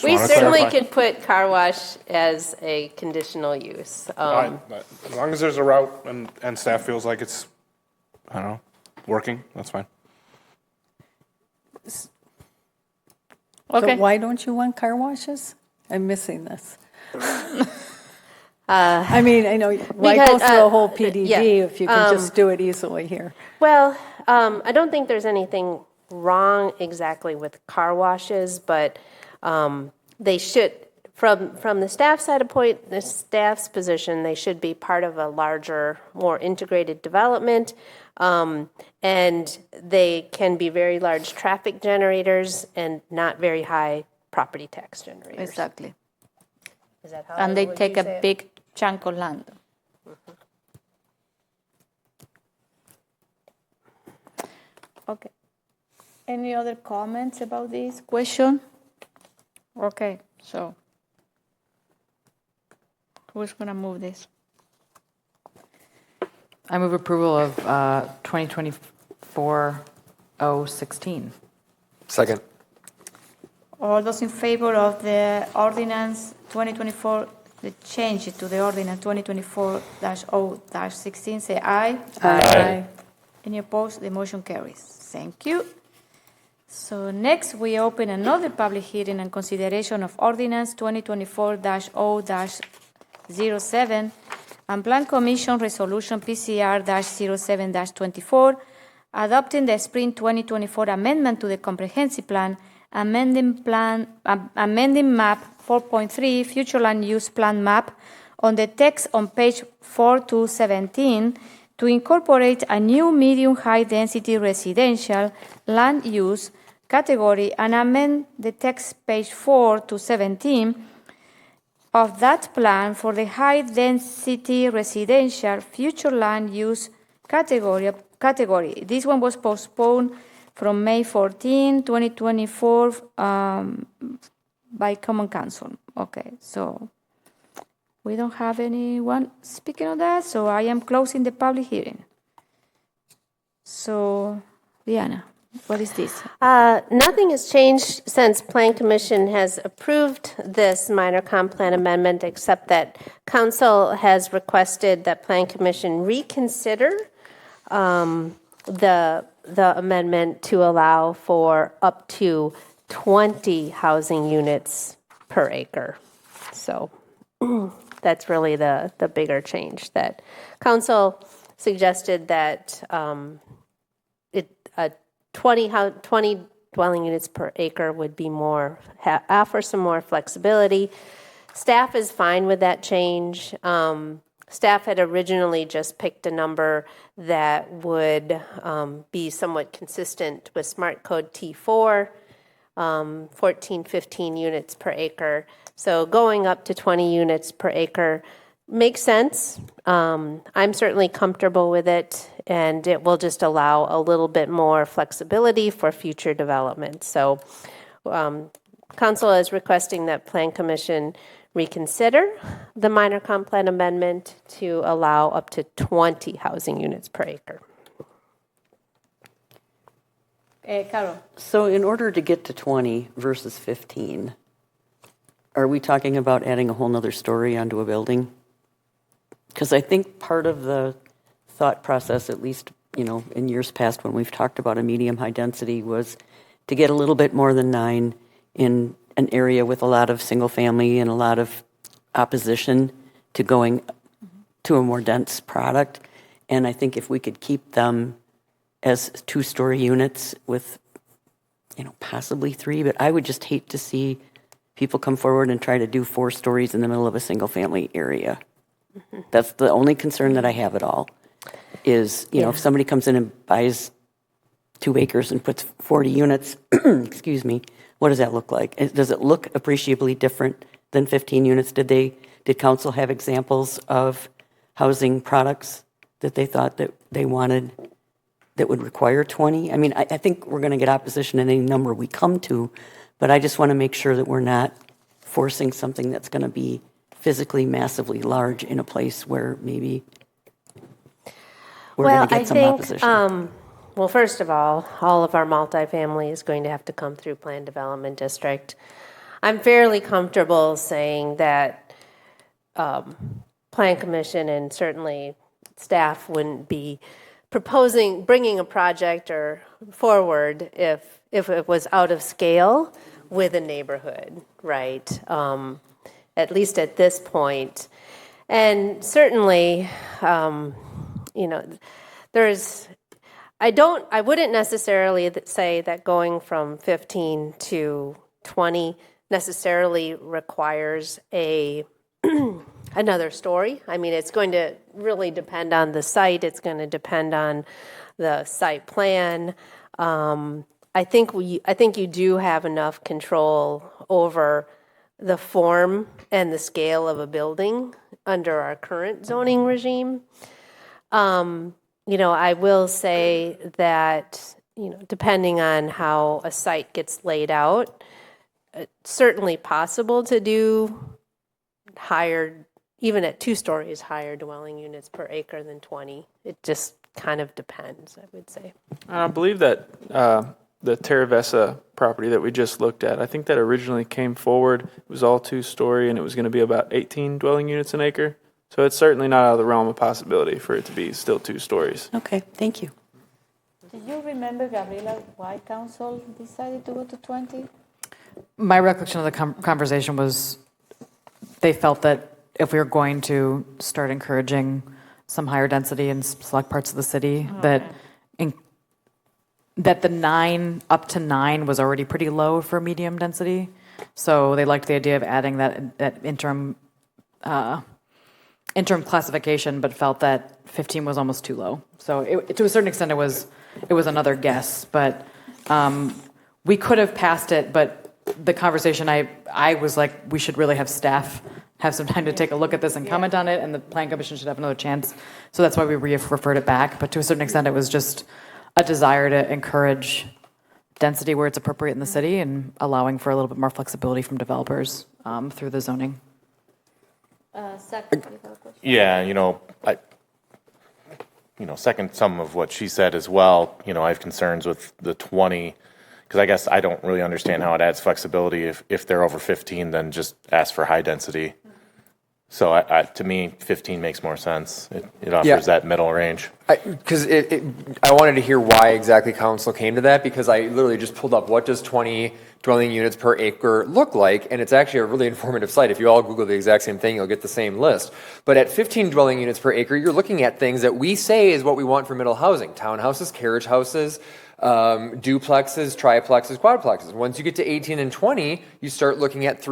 We certainly could put car wash as a conditional use. Fine, but as long as there's a route and staff feels like it's, I don't know, working, that's fine. Okay. So why don't you want car washes? I'm missing this. I mean, I know, why go because, through a whole PDD yeah, if you can just do it easily here? Well, I don't think there's anything wrong exactly with car washes, but they should, from the staff side of the staff's position, they should be part of a larger, more integrated development, and they can be very large traffic generators and not very high property tax generators. Exactly. Is that how And they would take you a say it? big chunk of land. Okay. Any other comments about this question? Okay, so who's going to move this? I move approval of 2024-016. second. All those in favor of the ordinance 2024, the change to the ordinance 2024-0-16, say aye. Aye. Any opposed? The motion carries. Thank you. So next, we open another public hearing and consideration of ordinance 2024-0-07 and Plan Commission Resolution PCR-07-24, adopting the Spring 2024 amendment to the Comprehensive Plan, amending map 4.3 Future Land Use Plan map on the text on page 4 to 17 to incorporate a new medium high density residential land use category and amend the text page 4 to 17 of that plan for the high density residential future land use category. This one was postponed from May 14, 2024 by Common Council. Okay, so we don't have anyone speaking on that, so I am closing the public hearing. So, Diana, what is this? Nothing has changed since Plan Commission has approved this minor comp plan amendment, except that Council has requested that Plan Commission reconsider the amendment to allow for up to 20 housing units per acre. So that's really the bigger change, that Council suggested that 20 dwelling units per acre would be more, offer some more flexibility. Staff is fine with that change. Staff had originally just picked a number that would be somewhat consistent with Smart Code T4, 14, 15 units per acre. So going up to 20 units per acre makes sense. I'm certainly comfortable with it, and it will just allow a little bit more flexibility for future development. So Council is requesting that Plan Commission reconsider the minor comp plan amendment to allow up to 20 housing units per acre. Carol. So in order to get to 20 versus 15, are we talking about adding a whole nother story onto a building? Because I think part of the thought process, at least, in years past when we've talked about a medium high density, was to get a little bit more than 9 in an area with a lot of single family and a lot of opposition to going to a more dense product. And I think if we could keep them as 2-story units with, possibly 3, but I would just hate to see people come forward and try to do 4 stories in the middle of a single family area. That's the only concern that I have at all is, if somebody comes in and buys 2 acres and puts 40 units, excuse me, what does that look like? Does it look appreciably different than 15 units? Did Council have examples of housing products that they thought that they wanted that would require 20? I mean, I think we're going to get opposition in any number we come to, but I just want to make sure that we're not forcing something that's going to be physically massively large in a place where maybe we're going to get some opposition. Well, first of all of our multifamily is going to have to come through Planned Development District. I'm fairly comfortable saying that Plan Commission and certainly staff wouldn't be bringing a project or forward if it was out of scale with a neighborhood, right? At least at this point. And certainly, I wouldn't necessarily say that going from 15 to 20 necessarily requires another story. I mean, it's going to really depend on the site. It's going to depend on the site plan. I think you do have enough control over the form and the scale of a building under our current zoning regime. I will say that, depending on how a site gets laid out, it's certainly possible to do higher, even at 2 stories, higher dwelling units per acre than 20. It just kind of depends, I would say. I believe that the Terravesa property that we just looked at. I think that originally came forward. It was all 2-story, and it was going to be about 18 dwelling units an acre. So it's certainly not out of the realm of possibility for it to be still 2 stories. Okay, thank you. Do you remember, Gabriela, why council decided to go to 20? My recollection of the conversation was they felt that if we were going to start encouraging some higher density in select parts of the city, that the 9 up to 9 was already pretty low for medium density. So they liked the idea of adding that interim classification, but felt that 15 was almost too low. So to a certain extent, it was another guess. But we could have passed it, but the conversation, I was like, we should really have staff have some time to take a look at this and comment on it, and the Plan Commission should have another chance. So that's why we referred it back. But to a certain extent, it was just a desire to encourage density where it's appropriate in the city and allowing for a little bit more flexibility from developers through the zoning. Yeah, second some of what she said as well. I have concerns with the 20, because I guess I don't really understand how it adds flexibility. If they're over 15, then just ask for high density. So to me, 15 makes more sense. It offers that middle range. Because I wanted to hear why exactly council came to that, because I literally just pulled up what does 20 dwelling units per acre look like, and it's actually a really informative site. If you all Google the exact same thing, you'll get the same list. But at 15 dwelling units per acre, you're looking at things that we say is what we want for middle housing: townhouses, carriage houses, duplexes, triplexes, quadplexes. Once you get to 18 and 20, you start looking at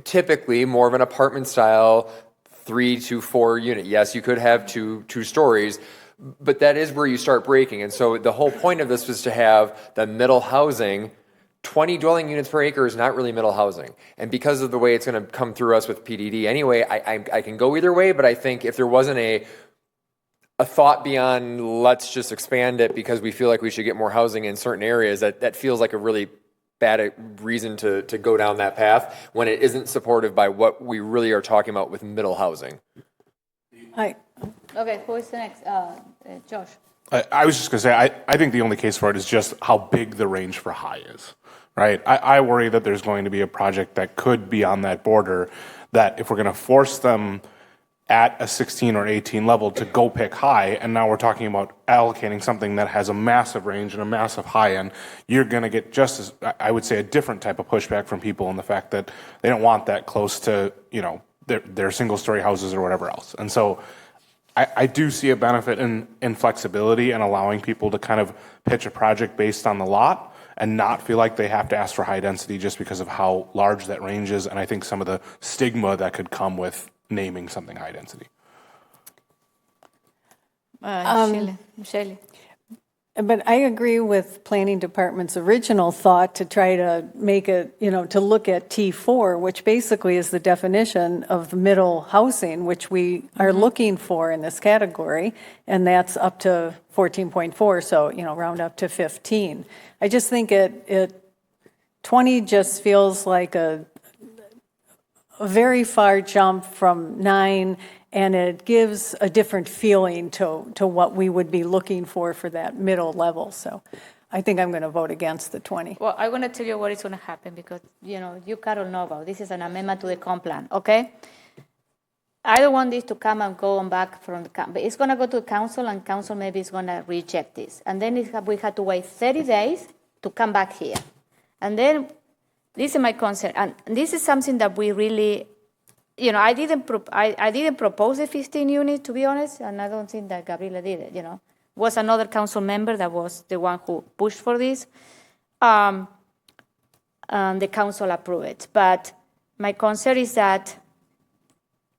typically more of an apartment style, 3 to 4 unit. Yes, you could have two stories, but that is where you start breaking. And so the whole point of this was to have the middle housing. 20 dwelling units per acre is not really middle housing. And because of the way it's going to come through us with PDD anyway, I can go either way, but I think if there wasn't a thought beyond let's just expand it because we feel like we should get more housing in certain areas, that feels like a really bad reason to go down that path when it isn't supportive by what we really are talking about with middle housing. Okay, who is the next? Josh. I was just going to say, I think the only case for it is just how big the range for high is, right? I worry that there's going to be a project that could be on that border that if we're going to force them at a 16 or 18 level to go pick high, and now we're talking about allocating something that has a massive range and a massive high end, you're going to get just as, I would say, a different type of pushback from people in the fact that they don't want that close to, their single-story houses or whatever else. And so I do see a benefit in flexibility and allowing people to kind of pitch a project based on the lot and not feel like they have to ask for high density just because of how large that range is. And I think some of the stigma that could come with naming something high density. Shelley. But I agree with Planning Department's original thought to try to make it, to look at T4, which basically is the definition of the middle housing, which we are looking for in this category, and that's up to 14.4, so, round up to 15. I just think 20 just feels like a very far jump from 9, and it gives a different feeling to what we would be looking for that middle level. So I think I'm going to vote against the 20. Well, I'm going to tell you what is going to happen because, you, Carol, know about this is an amendment to the comp plan, okay? I don't want this to come and go on back from the but it's going to go to the council, and council maybe is going to reject this. And then we have to wait 30 days to come back here. And then this is my concern. And this is something that we really... I didn't propose the 15 unit, to be honest, and I don't think that Gabriela did it, Was another council member that was the one who pushed for this. And the council approved it. But my concern is that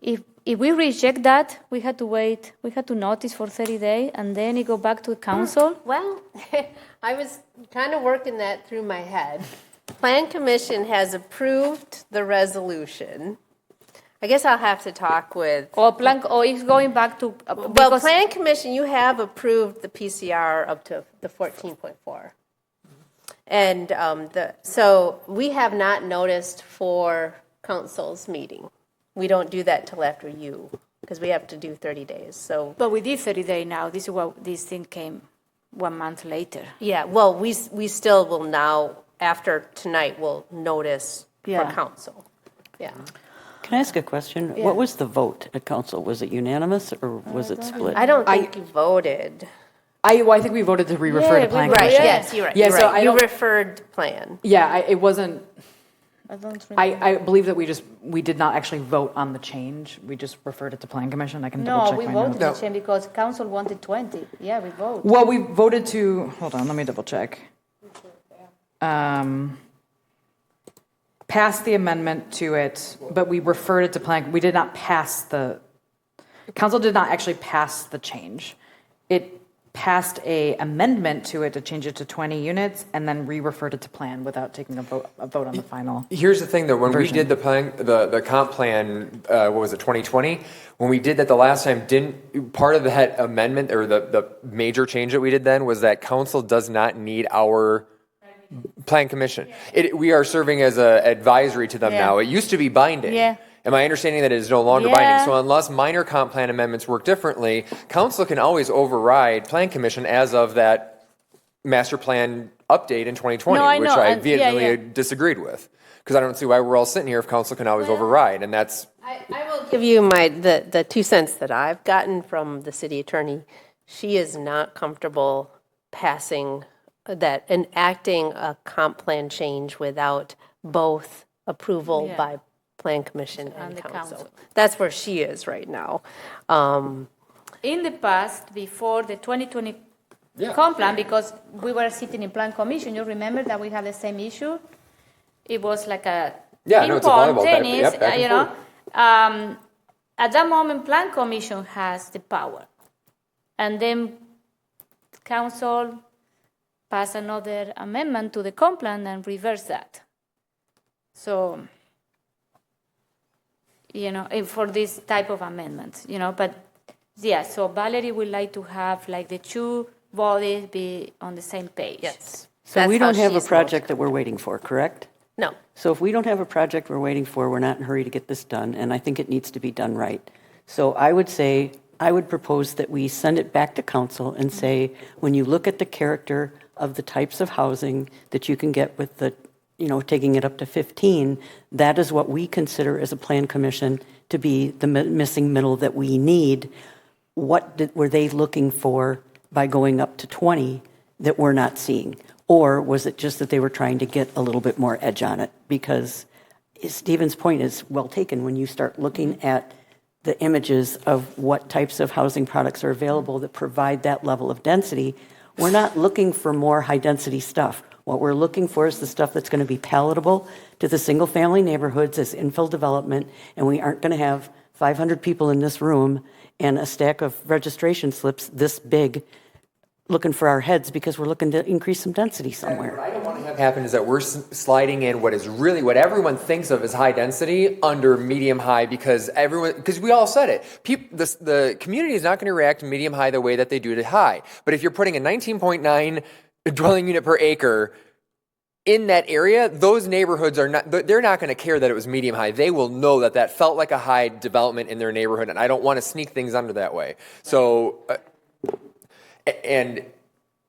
if we reject that, we had to wait, we had to notice for 30 days, and then it go back to the council. Well, I was kind of working that through my head. Plan Commission has approved the resolution. I guess I'll have to talk with... Or it's going back to... well, Plan Commission, you have approved the PCR up to the 14.4. And so we have not noticed for council's meeting. We don't do that till after you, because we have to do 30 days. So, but we did 30 days now. This is what this thing came 1 month later. Yeah, well, we still will now after tonight, we'll notice for Yeah. council. Yeah. Can I ask a question? Yeah. What was the vote at council? Was it unanimous or was it split? I don't think you voted. I think we voted to re-refer to plan Right, commission. yes, you're right. Yeah, you're so right. I You don't- referred plan. Yeah, it wasn't. I don't remember. I believe that we did not actually vote on the change. We just referred it to plan commission. I can double No, check we my voted notes. to change because council wanted 20. Yeah, we voted. Well, we voted to, hold on, let me double check. Passed the amendment to it, but we referred it to plan, we did not pass council did not actually pass the change. It passed a amendment to it to change it to 20 units and then re-referred it to plan without taking a vote on the final. Here's the thing, though. When version. we did the plan, the comp plan, what was it, 2020? When we did that the last time, part of that amendment or the major change that we did then was that council does not need our plan commission. We are serving as an advisory to them Yeah. now. It used to be binding. Yeah. And my understanding that it is no longer Yeah. binding. So unless minor comp plan amendments work differently, council can always override plan commission as of that master plan update in 2020, No, I which know, I and- vehemently yeah. disagreed with. Because I don't see why we're all sitting here if council can always override. And that's, I will give you the 2 cents that I've gotten from the city attorney. She is not comfortable passing that, enacting a comp plan change without both approval Yeah. by plan commission And and the council. council. That's where she is right now. In the past, before the 2020 comp plan, because we were sitting in plan commission, you remember that we had the same issue? It was like a Yeah, no, ping it's a pong volleyball, tennis, back and you know. At that moment, plan commission has the power. And then council passed another amendment to the comp plan and reversed that. So, you know, for this type of amendments, you know, but yeah, so Valerie would like to have like the two bodies be on the same page. Yes. So we That's how don't have a she's project that we're waiting for, correct? No. So if we don't have a project we're waiting for, we're not in a hurry to get this done, and I think it needs to be done right. So I would propose that we send it back to council and say, when you look at the character of the types of housing that you can get with the, taking it up to 15, that is what we consider as a plan commission to be the missing middle that we need. What were they looking for by going up to 20 that we're not seeing? Or was it just that they were trying to get a little bit more edge on it? Because Stephen's point is well taken. When you start looking at the images of what types of housing products are available that provide that level of density, we're not looking for more high-density stuff. What we're looking for is the stuff that's going to be palatable to the single-family neighborhoods as infill development, and we aren't going to have 500 people in this room and a stack of registration slips this big looking for our heads because we're looking to increase some density somewhere. what I don't want to have happen is that we're sliding in what is really what everyone thinks of as high density under medium high because we all said it. The community is not going to react to medium high the way that they do to high. But if you're putting a 19.9 dwelling unit per acre in that area, those neighborhoods they're not going to care that it was medium high. They will know that felt like a high development in their neighborhood, and I don't want to sneak things under that way. So, and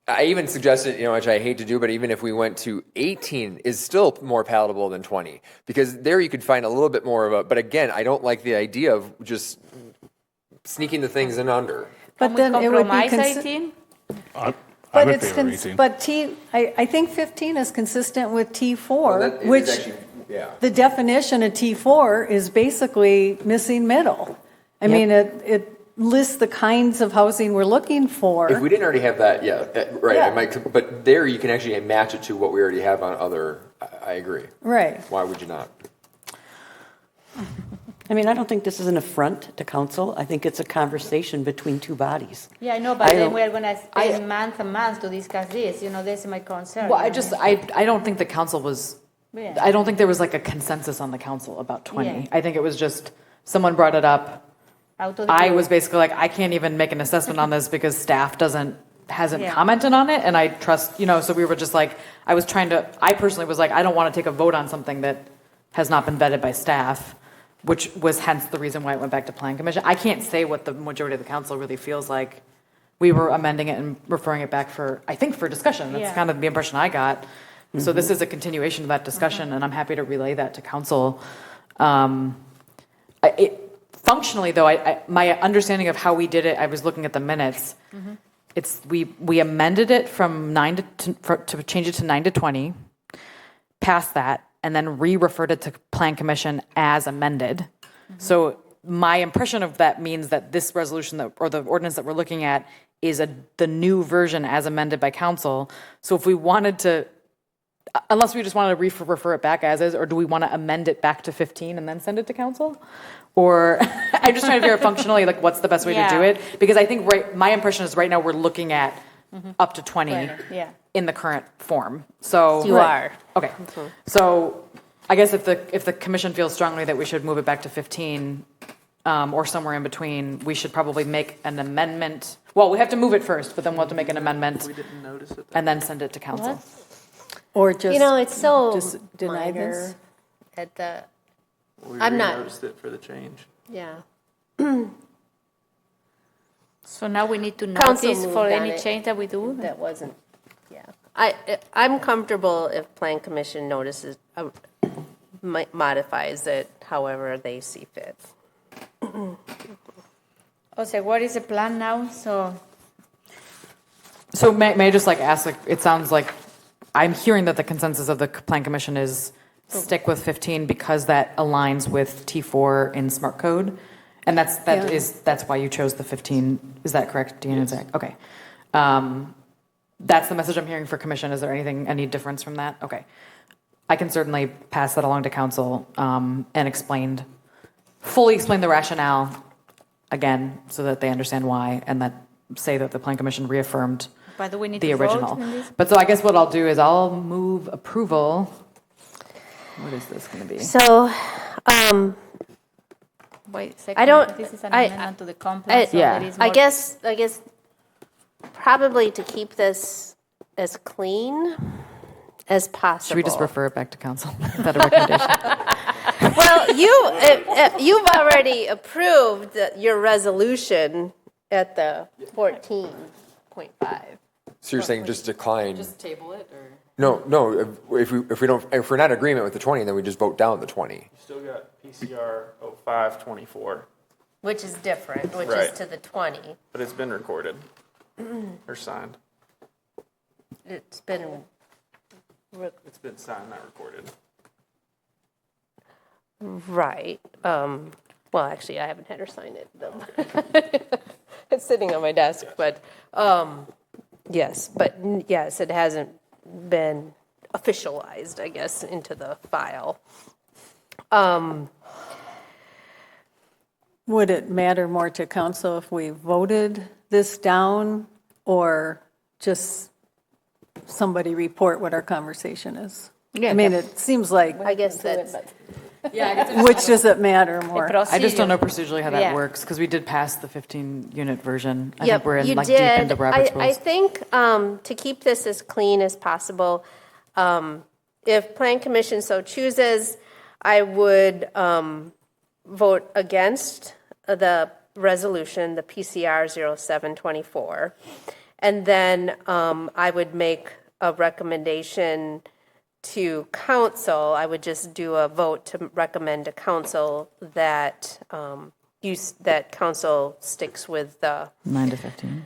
I even suggested, which I hate to do, but even if we went to 18 is still more palatable than 20 because there you could find a little bit more of but again, I don't like the idea of just sneaking the things in under. But then it would be compromise 18? But I think 15 is consistent with T4, which the definition of T4 is basically missing middle. I mean, it lists the kinds of housing we're looking for. If we didn't already have that, right. Yeah. But there you can actually match it to what we already have on other. I agree. Right. Why would you not? I mean, I don't think this is an affront to council. I think it's a conversation between two bodies. Yeah, I know, but then we're going to spend months and months to discuss this. This is my concern. Well, I don't think the council was, Yeah. I don't think there was like a consensus on the council about 20. Yeah. I think it was just, someone brought it up. I was basically like, I can't even make an assessment on this because staff hasn't commented on it, and I trust, so we were just like, I personally was like, I don't want to take a vote on something that has not been vetted by staff, which was hence the reason why it went back to plan commission. I can't say what the majority of the council really feels like. We were amending it and referring it back for discussion. That's kind of the impression I got. So this is a continuation of that discussion, and I'm happy to relay that to council. Functionally, though, my understanding of how we did it, I was looking at the minutes. It's we amended it from 9 to change it to 9 to 20, passed that, and then referred it to Plan Commission as amended. So my impression of that means that this resolution or the ordinance that we're looking at is the new version as amended by council. So if we wanted to, unless we just wanted to refer it back as is, or do we want to amend it back to 15 and then send it to council? Or I'm just trying to figure out functionally, like, what's the best way to do it? Because I think my impression is right now we're looking at up to 20 in the current form. So You are. Okay. So I guess if the commission feels strongly that we should move it back to 15 or somewhere in between, we should probably make an amendment. Well, we have to move it first, but then we'll have to make an amendment and then send it to council. Or just, it's so just deny minor this? at the, We I'm not- noticed it for the change. yeah. So now we need to Council notice moved for on any it. change that we do? That wasn't, yeah. I'm comfortable if Plan Commission notices, modifies it however they see fit. Okay, what is the plan now? So may I just ask, it sounds like I'm hearing that the consensus of the Plan Commission is stick with 15 because that aligns with T4 in Smart Code. And that's why you chose the 15. Is that correct, Deanna and Zach? Okay. That's the message I'm hearing for commission. Is there any difference from that? Okay. I can certainly pass that along to council and fully explain the rationale again so that they understand why and that say that the Plan Commission reaffirmed But do we need the to vote original. on this? But so I guess what I'll do is I'll move approval. What is this going to be? So, Wait a second. I don't- This is an I- amendment to the complex. Yeah. There is I more- guess probably to keep this as clean as possible. Should we just refer it back to council? Is that a recommendation? Well, you've already approved your resolution at the 14.5. So you're saying just decline? table it or? No. If we're not in agreement with the 20, then we just vote down the 20. You still got PCR 0524, Which is different, which Right. is to the 20. but it's been recorded or signed. It's been, It's been signed, not recorded. right. Well, actually, I haven't had her sign it, though. It's sitting on my desk, but, yes, it hasn't been officialized, I guess, into the file. Would it matter more to council if we voted this down or just somebody report what our conversation is? I mean, it seems like, I guess that's, which does it matter more? I just don't know procedurally how that Yeah. works because we did pass the 15-unit version. I yep, think we're in you deep did. into Robert's I rules. think to keep this as clean as possible, if Plan Commission so chooses, I would vote against the resolution, the PCR 0724, and then I would make a recommendation to council. I would just do a vote to recommend to council that that council sticks with the 9 to 15.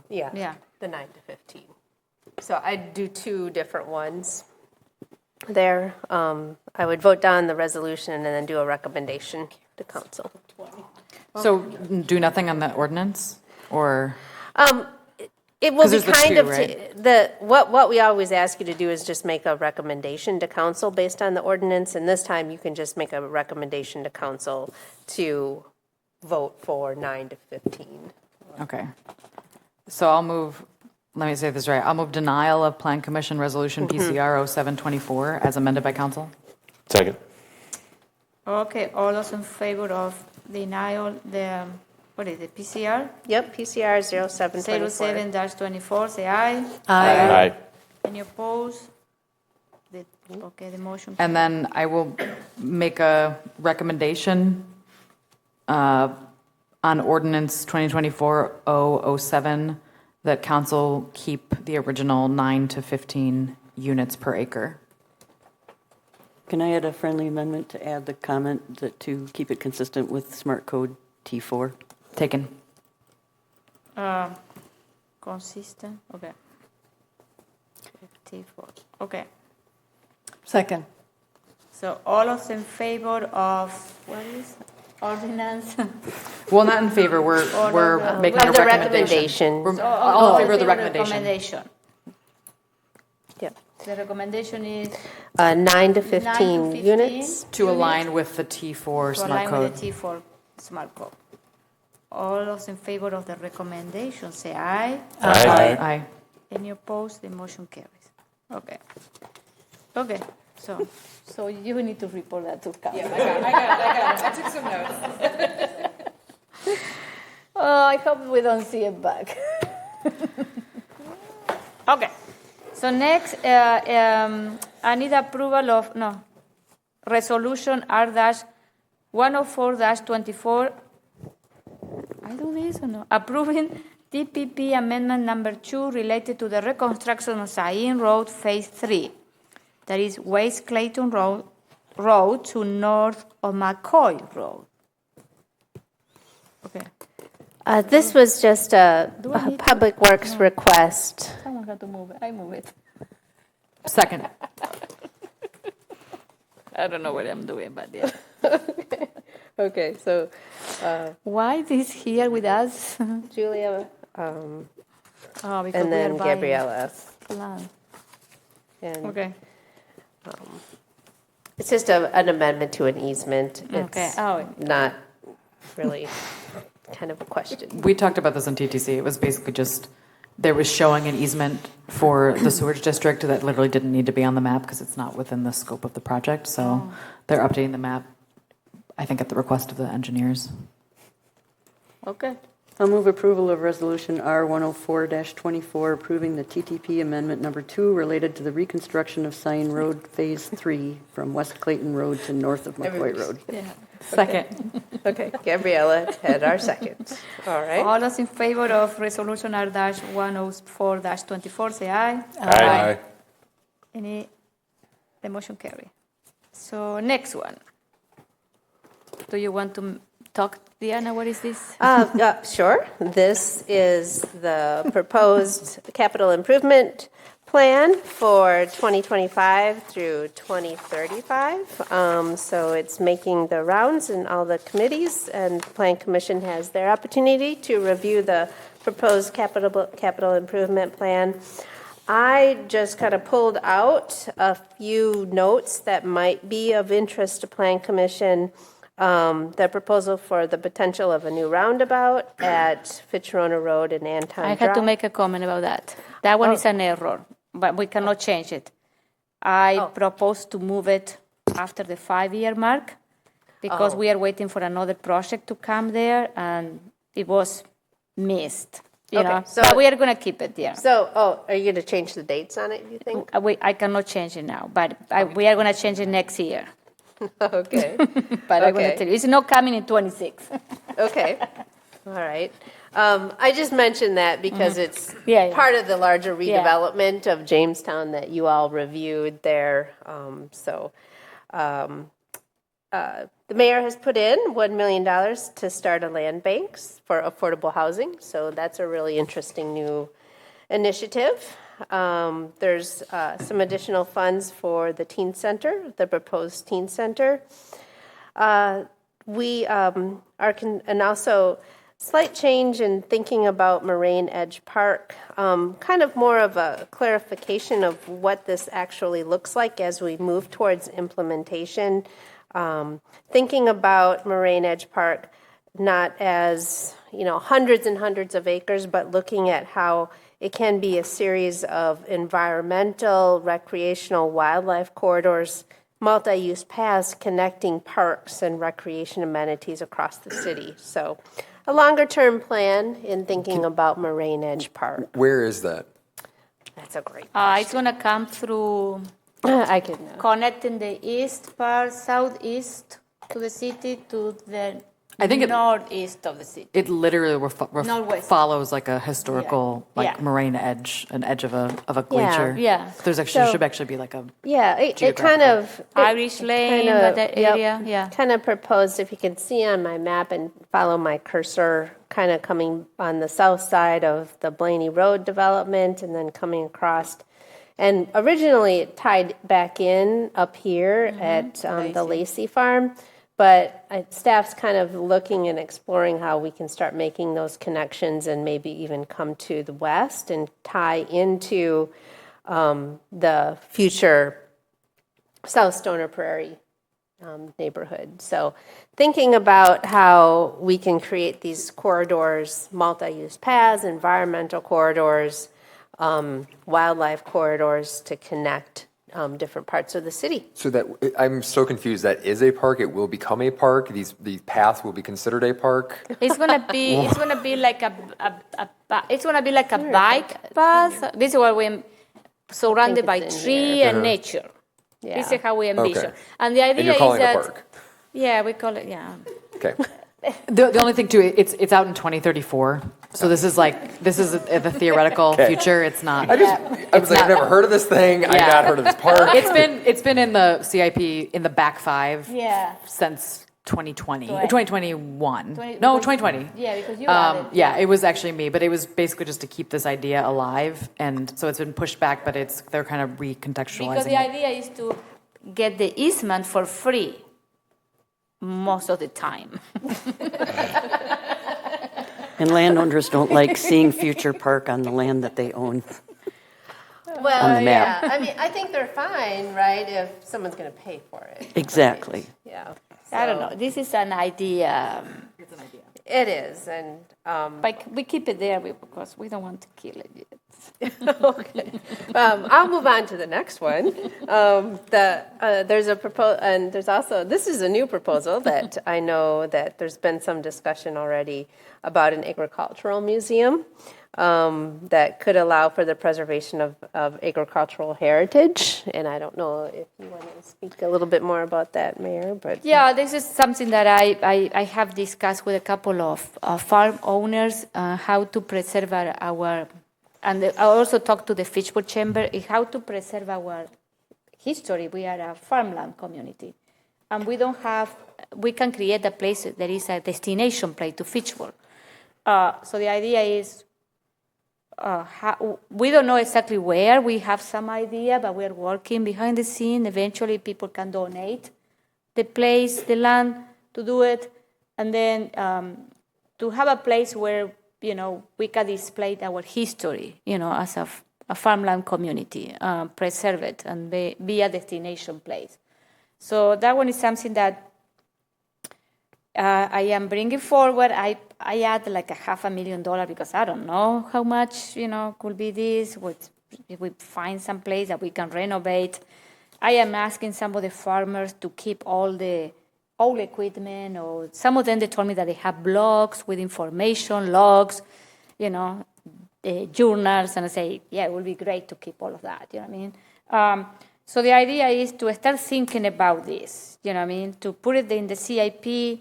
yeah, the 9 to 15. So I'd do two different ones there. I would vote down the resolution and then do a recommendation to council. So do nothing on the ordinance or? It will 'Cause be there's the kind two, of, right? what we always ask you to do is just make a recommendation to council based on the ordinance, and this time you can just make a recommendation to council to vote for 9 to 15. Okay. So I'll move, let me say this right. I'll move denial of Plan Commission Resolution PCR 0724 as amended by council. Second. Okay, all those in favor of denial, what is it, PCR? Yep, PCR 0724. 07-24, say aye. Aye. Any opposed? Okay, the motion. And then I will make a recommendation on ordinance 2024-007 that council keep the original 9 to 15 units per acre. Can I add a friendly amendment to add the comment that to keep it consistent with Smart Code T4? Taken. Consistent, okay. T4, okay. Second. So all of in favor of, what is, ordinance? Well, not in favor. We're making a Of the recommendation. recommendation. We're all in favor of the recommendation. Yep. The recommendation is 9 to 15 9 to 15 units. To align with the T4 to smart align code. with the T4 smart code. All those in favor of the recommendation, say aye. Aye. Any opposed? The motion carries. Okay. Okay. So you need to report that to council. I got it. I took some notes. Oh, I hope we don't see it back. Okay. So next, I need approval of, resolution R-104-24. I do this or no? Approving TPP Amendment Number 2 related to the reconstruction of Sain Road Phase 3. That is West Clayton Road to north of McCoy Road. Okay. This was just a Public Works request. Someone got to move it. I move it. Second. I don't know what I'm doing, but yeah. Okay, so Why this here with us? Julia, Because and then Gabriella. Land. And Okay. it's just an amendment to an easement. Okay. It's Oh. not really kind of a question. We talked about this in TTC. It was basically just there was showing an easement for the sewage district that literally didn't need to be on the map because it's not within the scope of the project. So they're updating the map, I think, at the request of the engineers. Okay. I'll move approval of Resolution R-104-24, approving the TTP Amendment Number 2 related to the reconstruction of Sain Road Phase 3 from West Clayton Road to north of McCoy Road. Yeah. Second. Okay, Gabriella had our second. All right. All those in favor of resolution R-104-24, say aye. Aye. The motion carry. So next one. Do you want to talk, Diana? What is this? Sure. This is the proposed capital improvement plan for 2025 through 2035. So it's making the rounds in all the committees, and the Plan Commission has their opportunity to review the proposed capital improvement plan. I just kind of pulled out a few notes that might be of interest to Plan Commission. The proposal for the potential of a new roundabout at Fitchburg Road and Anton I Drive. had to make a comment about that. That one is an error, but we cannot change it. I propose to move it after the 5-year mark because we are waiting for another project to come there, and it was missed. You know, so but we are going to keep it there. So, are you going to change the dates on it, you think? I cannot change it now, but we are going to change it next year. Okay. But I'm going to tell you, it's not coming in 26. Okay. All right. I just mentioned that because it's Yeah. part of the larger redevelopment of Jamestown that you all reviewed there. The mayor has put in $1 million to start a land bank for affordable housing. So that's a really interesting new initiative. There's some additional funds for the teen center, the proposed teen center. We and also slight change in thinking about Moraine Edge Park, kind of more of a clarification of what this actually looks like as we move towards implementation. Thinking about Moraine Edge Park not as, hundreds and hundreds of acres, but looking at how it can be a series of environmental, recreational, wildlife corridors, multi-use paths connecting parks and recreation amenities across the city. So a longer-term plan in thinking about Moraine Edge Park. Where is that? That's a great It's going to come through connecting the east part, southeast to the city to the I think northeast of the city. It literally Northwest. follows like a historical, Yeah. moraine edge, an edge of a glacier. Yeah. There should actually be like a. Yeah, it kind of. Irish Lane, that area, yeah. Kind of proposed, if you can see on my map and follow my cursor, kind of coming on the south side of the Blaney Road development and then coming across. And originally it tied back in up here at the Lacey Farm. But staff's kind of looking and exploring how we can start making those connections and maybe even come to the west and tie into the future South Stoner Prairie neighborhood. So thinking about how we can create these corridors, multi-use paths, environmental corridors, wildlife corridors to connect different parts of the city. So that I'm so confused. That is a park. It will become a park. These paths will be considered a park. It's gonna be like a bike path. This is what we surrounded by tree and nature. Yeah. This is how we envision. Okay. And the idea And you're calling is it a that park. yeah, we call it Okay. The only thing too, it's out in 2034. So this is the theoretical future. It's not. I was like, I've never heard of this thing. I've not heard of this park. It's been in the CIP in the back five since 2020, 2021. No, 2020. Yeah, because you added. Yeah, it was actually me, but it was basically just to keep this idea alive, and so it's been pushed back, but they're kind of recontextualizing. Because the idea is to get the easement for free most of the time. And landowners don't like seeing future park on the land that they own. Well, on the map. yeah. I mean, I think they're fine, right, if someone's going to pay for it. Exactly. Yeah. I don't know. This is an idea. It's an idea. It is, and but we keep it there because we don't want to kill it yet. okay. I'll move on to the next one. There's a proposal, and there's also, this is a new proposal that I know that there's been some discussion already about an agricultural museum that could allow for the preservation of agricultural heritage. And I don't know if you want to speak a little bit more about that, Mayor. But yeah, this is something that I have discussed with a couple of farm owners, how to preserve our. And I also talked to the Fitchburg Chamber how to preserve our history. We are a farmland community. And we can create a place that is a destination place to Fitchburg. So the idea is, we don't know exactly where. We have some idea, but we're working behind the scene. Eventually people can donate the place, the land to do it. And then to have a place where we can display our history, as a farmland community, preserve it, and be a destination place. So that one is something that I am bringing forward. I add like $500,000 because I don't know how much, could be this. If we find some place that we can renovate. I am asking some of the farmers to keep all the old equipment, or some of them, they told me that they have blogs with information, logs, journals, and I say, yeah, it would be great to keep all of that, you know what I mean? So the idea is to start thinking about this, you know what I mean? To put it in the CIP,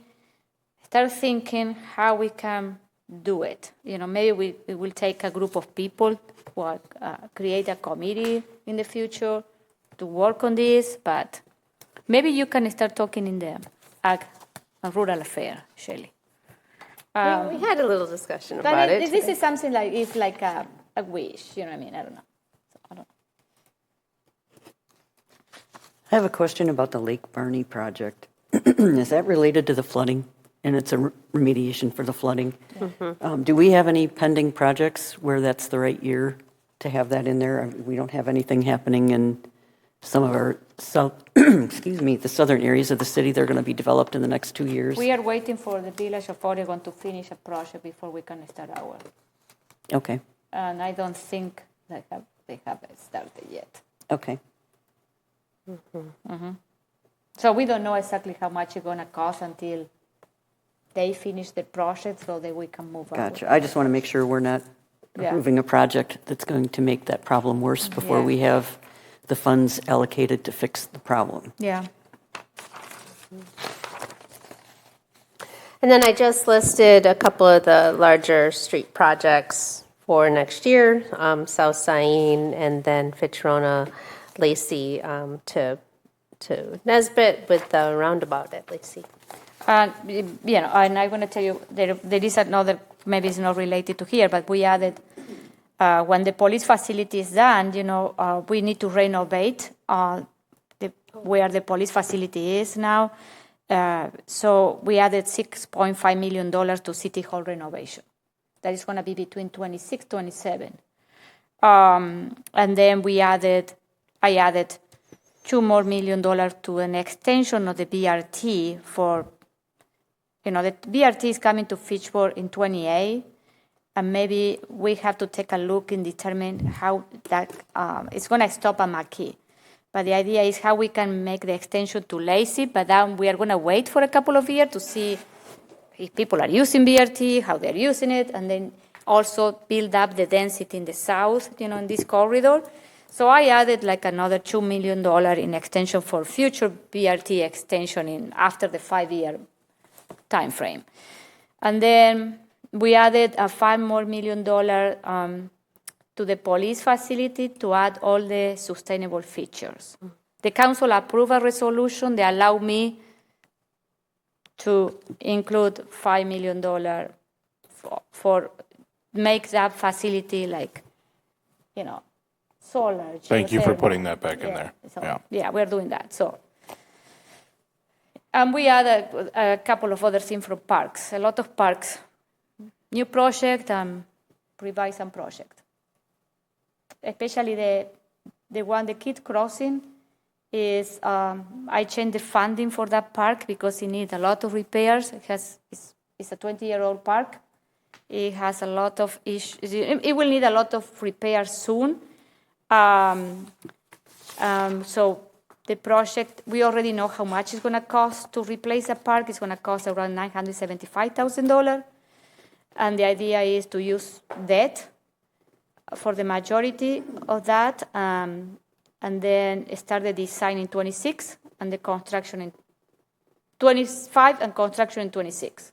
start thinking how we can do it. Maybe we will take a group of people who create a committee in the future to work on this, but maybe you can start talking in the Ag and Rural Affair, Shelley. we had a little discussion about it. This is something like, it's like a wish, you know what I mean? I don't know. I have a question about the Lake Barney project. Is that related to the flooding? And it's a remediation for the flooding. Mm-hmm. Do we have any pending projects where that's the right year to have that in there? We don't have anything happening in some of our the southern areas of the city. They're going to be developed in the next 2 years. We are waiting for the Village of Oregon to finish a project before we can start ours. Okay. And I don't think they have started yet. Okay. Mm-hmm. So we don't know exactly how much it's going to cost until they finish the project, so that we can move on. Gotcha. I just want to make sure we're not approving a project that's going to make that problem worse before we have the funds allocated to fix the problem. Yeah. And then I just listed a couple of the larger street projects for next year, South Sain and then Fitzrona, Lacey to Nesbit with the roundabout at Lacey. And and I'm going to tell you, there is another, maybe it's not related to here, but we added, when the police facility is done, we need to renovate where the police facility is now. So we added $6.5 million to City Hall renovation. That is going to be between 26, 27. And then I added $2 million to an extension of the BRT for, the BRT is coming to Fitchburg in 28, and maybe we have to take a look and determine how that, it's going to stop at McKee. But the idea is how we can make the extension to Lacey, but then we are going to wait for a couple of years to see if people are using BRT, how they're using it, and then also build up the density in the south, in this corridor. So I added like another $2 million in extension for future BRT extension after the 5-year time frame. And then we added a $5 million to the police facility to add all the sustainable features. The council approved a resolution that allowed me to include $5 million for make that facility like, solar. Thank you for geothermal. putting that back in there. So, we're doing that. So, and we added a couple of other things from parks, a lot of parks, new project and revise some project. Especially the Kid Crossing is, I changed the funding for that park because it needs a lot of repairs. It's a 20-year-old park. It has a lot of issues. It will need a lot of repairs soon. So the project, we already know how much it's going to cost to replace the park. It's going to cost around $975,000. And the idea is to use debt for the majority of that, and then start the design in 26 and the construction in 25 and construction in 26.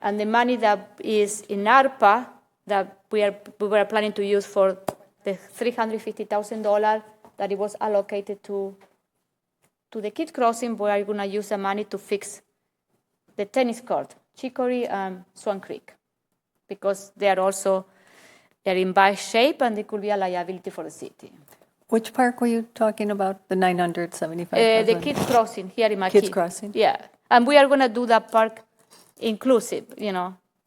And the money that is in ARPA that we were planning to use for the $350,000 that it was allocated to the Kid Crossing, we are going to use the money to fix the tennis court, Chicory and Swan Creek, because they're in bad shape and they could be a liability for the city. Which park were you talking about? The 975,000? The Kid Crossing here in McKee. Kids Crossing? Yeah. And we are going to do that park inclusive,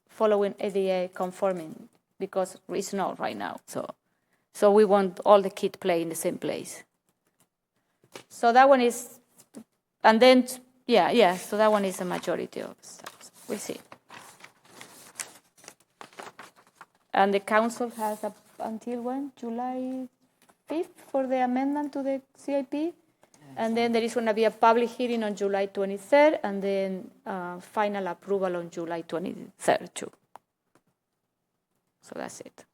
following ADA conforming, because it's not right now. So we want all the kids play in the same place. So that one is, and then, so that one is a majority of stuff. We'll see. And the council has until when? July 5th for the amendment to the CIP. And then there is going to be a public hearing on July 23rd, and then final approval on July 23rd, too. So that's it.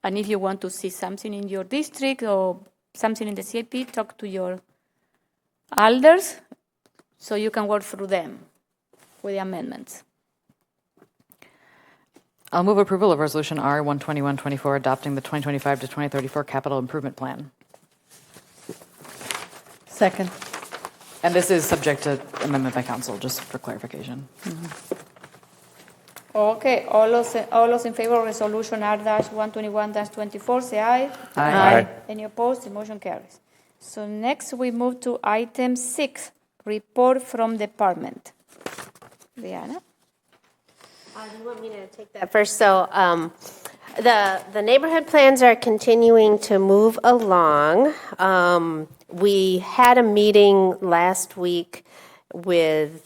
And if you want to see something in your district or something in the CIP, talk to your elders so you can work through them with the amendments. I'll move approval of Resolution R-12124, adopting the 2025 to 2034 Capital Improvement Plan. Second. And this is subject to amendment by council, just for clarification. Mm-hmm. Okay, all those in favor of Resolution R-121-24, say aye. Aye. Any opposed? The motion carries. So next we move to item 6, report from department. Diana? Do you want me to take that first? So the neighborhood plans are continuing to move along. We had a meeting last week with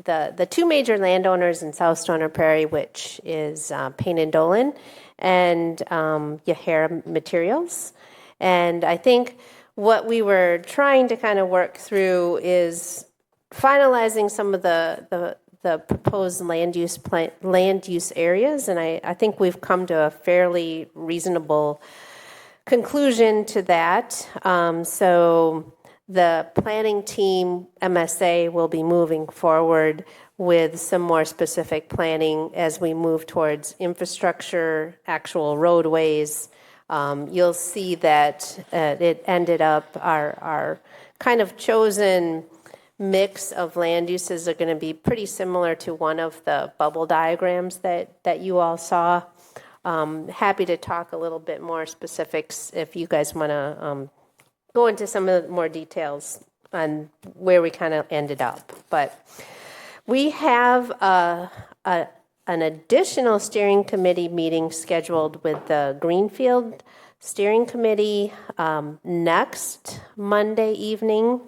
the two major landowners in South Stoner Prairie, which is Payne and Dolan and Yahara Materials. And I think what we were trying to kind of work through is finalizing some of the proposed land use areas, and I think we've come to a fairly reasonable conclusion to that. So the planning team, MSA, will be moving forward with some more specific planning as we move towards infrastructure, actual roadways. You'll see that it ended up our kind of chosen mix of land uses are going to be pretty similar to one of the bubble diagrams that you all saw. Happy to talk a little bit more specifics if you guys want to go into some of the more details on where we kind of ended up. But we have an additional steering committee meeting scheduled with the Greenfield Steering Committee next Monday evening.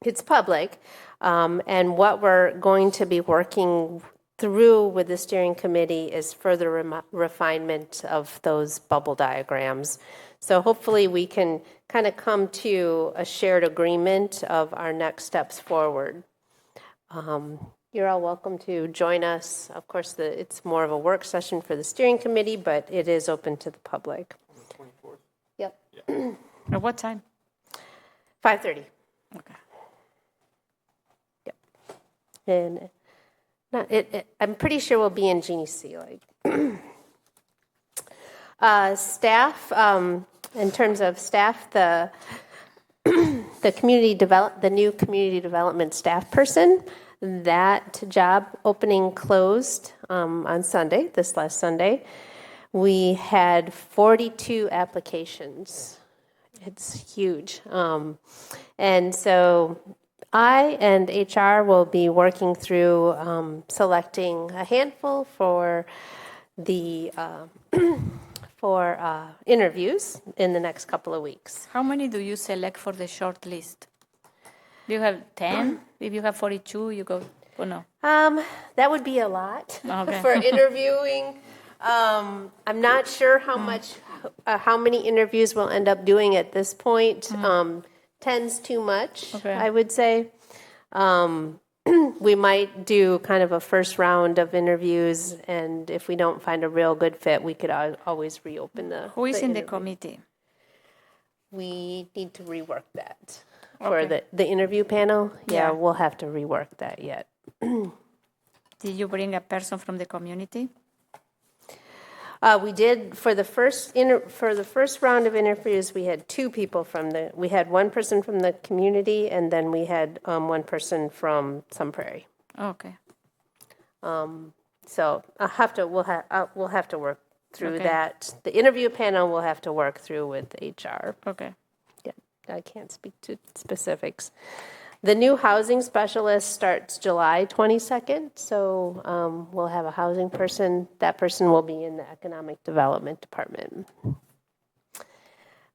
It's public, and what we're going to be working through with the steering committee is further refinement of those bubble diagrams. So hopefully we can kind of come to a shared agreement of our next steps forward. You're all welcome to join us. Of course, it's more of a work session for the steering committee, but it is open to the public. 24th? Yep. At what time? 5:30. Okay. Yep. And I'm pretty sure we'll be in Genie C. Staff, in terms of staff, the new community development staff person, that job opening closed on Sunday, this last Sunday. We had 42 applications. It's huge. And so I and HR will be working through selecting a handful for the interviews in the next couple of weeks. How many do you select for the short list? Do you have 10? If you have 42, you go, or no? That would be a lot Okay. for interviewing. I'm not sure how many interviews we'll end up doing at this point. 10's too much, Okay. I would say. We might do kind of a first round of interviews, and if we don't find a real good fit, we could always reopen the. Who is in the interview. committee? We need to rework that Okay. for the interview panel. Yeah. Yeah, we'll have to rework that yet. Did you bring a person from the community? We did for the first round of interviews. We had two people we had one person from the community, and then we had one person from Sun Prairie. Okay. So we'll have to work through Okay. that. The interview panel we'll have to work through with HR. Okay. Yeah, I can't speak to specifics. The new housing specialist starts July 22nd, so we'll have a housing person. That person will be in the economic development department.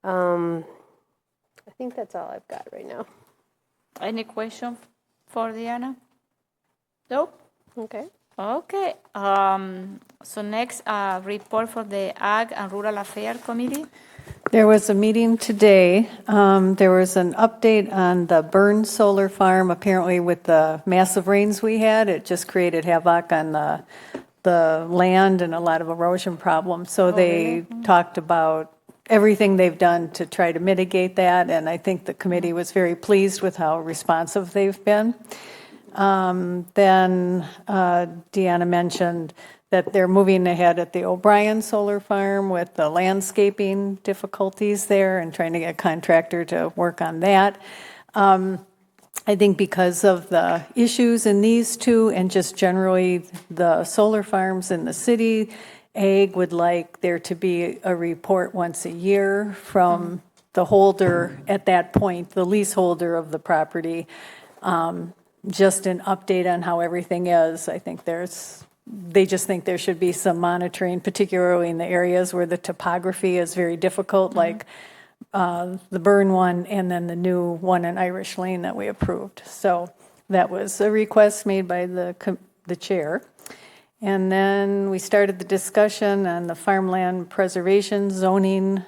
I think that's all I've got right now. Any question for Diana? No? Okay. Okay. So next, report for the Ag and Rural Affairs Committee. There was a meeting today. There was an update on the Burn Solar Farm. Apparently, with the massive rains we had, it just created havoc on the land and a lot of erosion problems. So they talked about everything they've done to try to mitigate that, and I think the committee was very pleased with how responsive they've been. Then Deanna mentioned that they're moving ahead at the O'Brien Solar Farm with the landscaping difficulties there and trying to get a contractor to work on that. I think because of the issues in these two and just generally the solar farms in the city, Ag would like there to be a report once a year from the holder at that point, the leaseholder of the property, just an update on how everything is. I think they just think there should be some monitoring, particularly in the areas where the topography is very difficult, like the Burn one and then the new one in Irish Lane that we approved. So that was a request made by the chair. And then we started the discussion on the farmland preservation zoning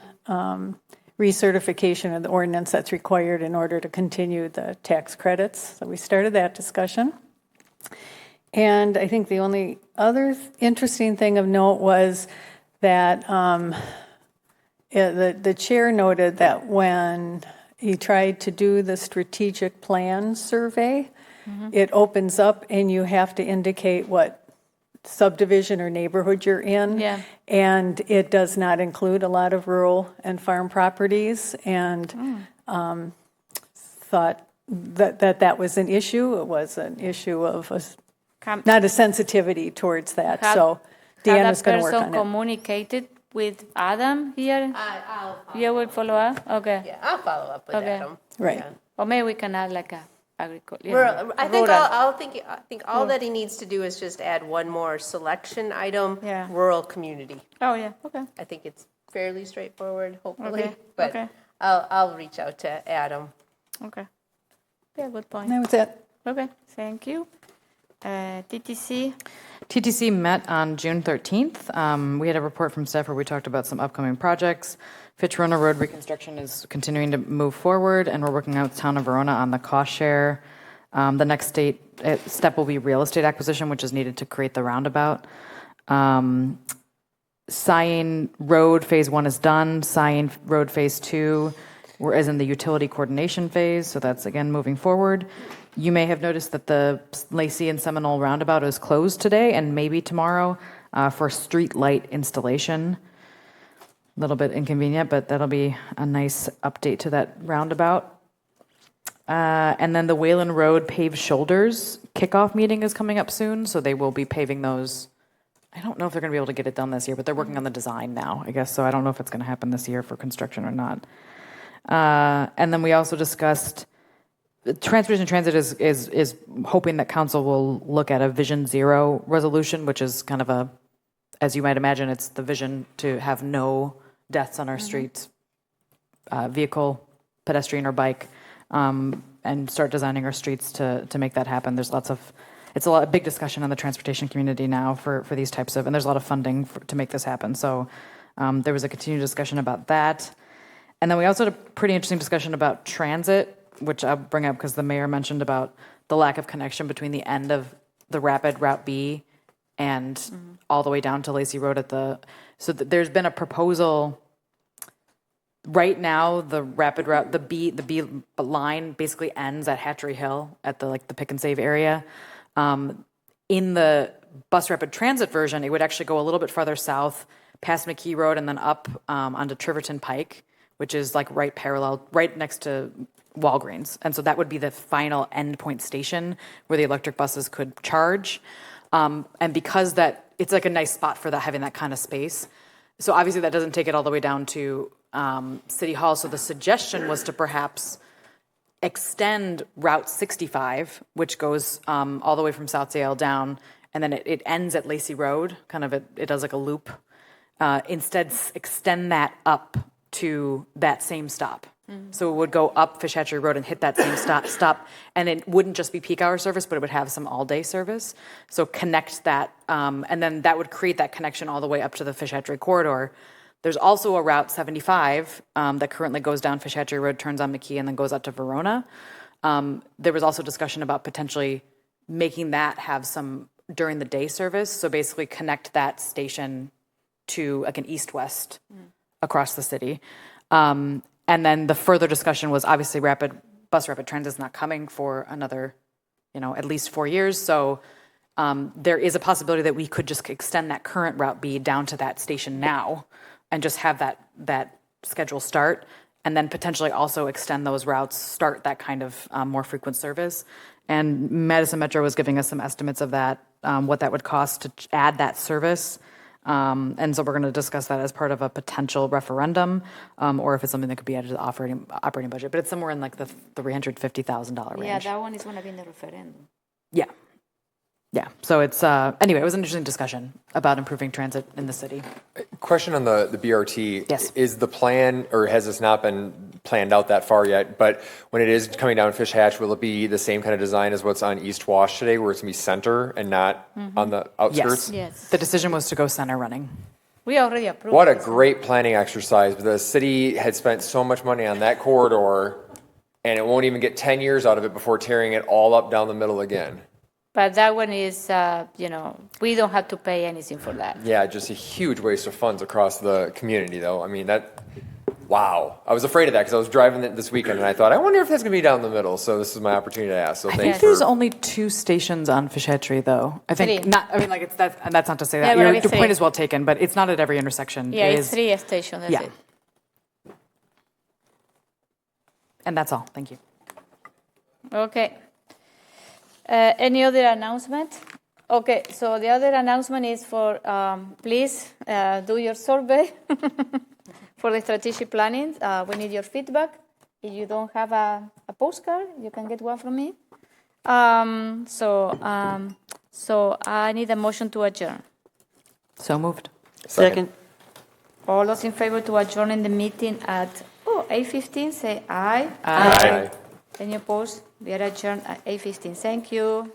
recertification of the ordinance that's required in order to continue the tax credits. So we started that discussion. And I think the only other interesting thing of note was that the chair noted that when he tried to do the strategic plan survey, it opens up and you have to indicate what subdivision or neighborhood you're in. Yeah. And it does not include a lot of rural and farm properties, and thought that was an issue. It was an issue of not a sensitivity towards that. So Deanna's going to work on person it. communicated with Adam here? You will follow up? Okay. Yeah, I'll follow up with Okay. Adam. Right. Yeah. Or maybe we can add like a agriculture. I think all that he needs to do is just add one more selection item, Yeah. rural community. Oh, yeah, okay. I think it's fairly straightforward, hopefully. Okay, But okay. I'll reach out to Adam. Okay. Yeah, good point. That was it. Okay, thank you. TTC. TTC met on June 13th. We had a report from staff where we talked about some upcoming projects. Fitchburg Road reconstruction is continuing to move forward, and we're working out with Town of Verona on the cost share. The next step will be real estate acquisition, which is needed to create the roundabout. Scion Road Phase 1 is done. Scion Road Phase 2 is in the utility coordination phase, so that's, again, moving forward. You may have noticed that the Lacey and Seminole roundabout is closed today and maybe tomorrow for street light installation. A little bit inconvenient, but that'll be a nice update to that roundabout. And then the Wayland Road paved shoulders kickoff meeting is coming up soon, so they will be paving those. I don't know if they're going to be able to get it done this year, but they're working on the design now, I guess, so I don't know if it's going to happen this year for construction or not. And then we also discussed Transportation Transit is hoping that council will look at a Vision Zero resolution, which is kind of as you might imagine, it's the vision to have no deaths on our streets, vehicle, pedestrian, or bike, and start designing our streets to make that happen. It's a big discussion on the transportation community now for these types of, and there's a lot of funding to make this happen. So there was a continued discussion about that. And then we also had a pretty interesting discussion about transit, which I'll bring up because the mayor mentioned about the lack of connection between the end of the rapid Route B and all the way down to Lacey Road there's been a proposal. Right now, the rapid route, the B line basically ends at Hatchery Hill at the Pick and Save area. In the bus rapid transit version, it would actually go a little bit farther south, past McKee Road, and then up onto Triverton Pike, which is right next to Walgreens. And so that would be the final endpoint station where the electric buses could charge. And because it's like a nice spot for having that kind of space. So obviously that doesn't take it all the way down to City Hall. So the suggestion was to perhaps extend Route 65, which goes all the way from South Yale down, and then it ends at Lacey Road, it does like a loop. Instead, extend that up to that same stop. So it would go up Fish Hatchery Road and hit that same stop, and it wouldn't just be peak hour service, but it would have some all-day service. So connect that, and then that would create that connection all the way up to the Fish Hatchery corridor. There's also a Route 75 that currently goes down Fish Hatchery Road, turns on McKee, and then goes up to Verona. There was also discussion about potentially making that have some during the day service. So basically connect that station to like an east-west across the city. And then the further discussion was obviously bus rapid transit is not coming for another, at least 4 years. So there is a possibility that we could just extend that current Route B down to that station now and just have that schedule start, and then potentially also extend those routes, start that kind of more frequent service. And Madison Metro was giving us some estimates of that, what that would cost to add that service. And so we're going to discuss that as part of a potential referendum, or if it's something that could be added to the operating budget. But it's somewhere in like the $350,000 range. Yeah, that one is going to be in the referendum. Yeah. So it's anyway, it was an interesting discussion about improving transit in the city. Question on the BRT. Yes. Is the plan, or has this not been planned out that far yet, but when it is coming down Fish Hatch, will it be the same kind of design as what's on East Wash today, where it's going to be center and not on the outskirts? Yes. The decision was to go center running. We already approved What a this. great planning exercise. The city had spent so much money on that corridor, and it won't even get 10 years out of it before tearing it all up down the middle again. But that one is, we don't have to pay anything for that. Yeah, just a huge waste of funds across the community, though. I mean, wow. I was afraid of that because I was driving it this weekend, and I thought, I wonder if that's going to be down the middle. So this is my opportunity to ask. So I thanks think there's only 2 stations on Fish Hatchery, though. I think Three. not. I mean, like it's that, and that's not to say Yeah, that but your it's point three. is well taken, but it's not at every intersection. Yeah, It it's is- 3 stations, that's Yeah. it. And that's all. Thank you. Okay. Any other announcement? Okay, so the other announcement is for, please do your survey for the strategic planning. We need your feedback. If you don't have a postcard, you can get one from me. So I need a motion to adjourn. So moved. Second. All those in favor to adjourn the meeting at 8:15, say aye. Aye. Any opposed? We are adjourned at 8:15. Thank you.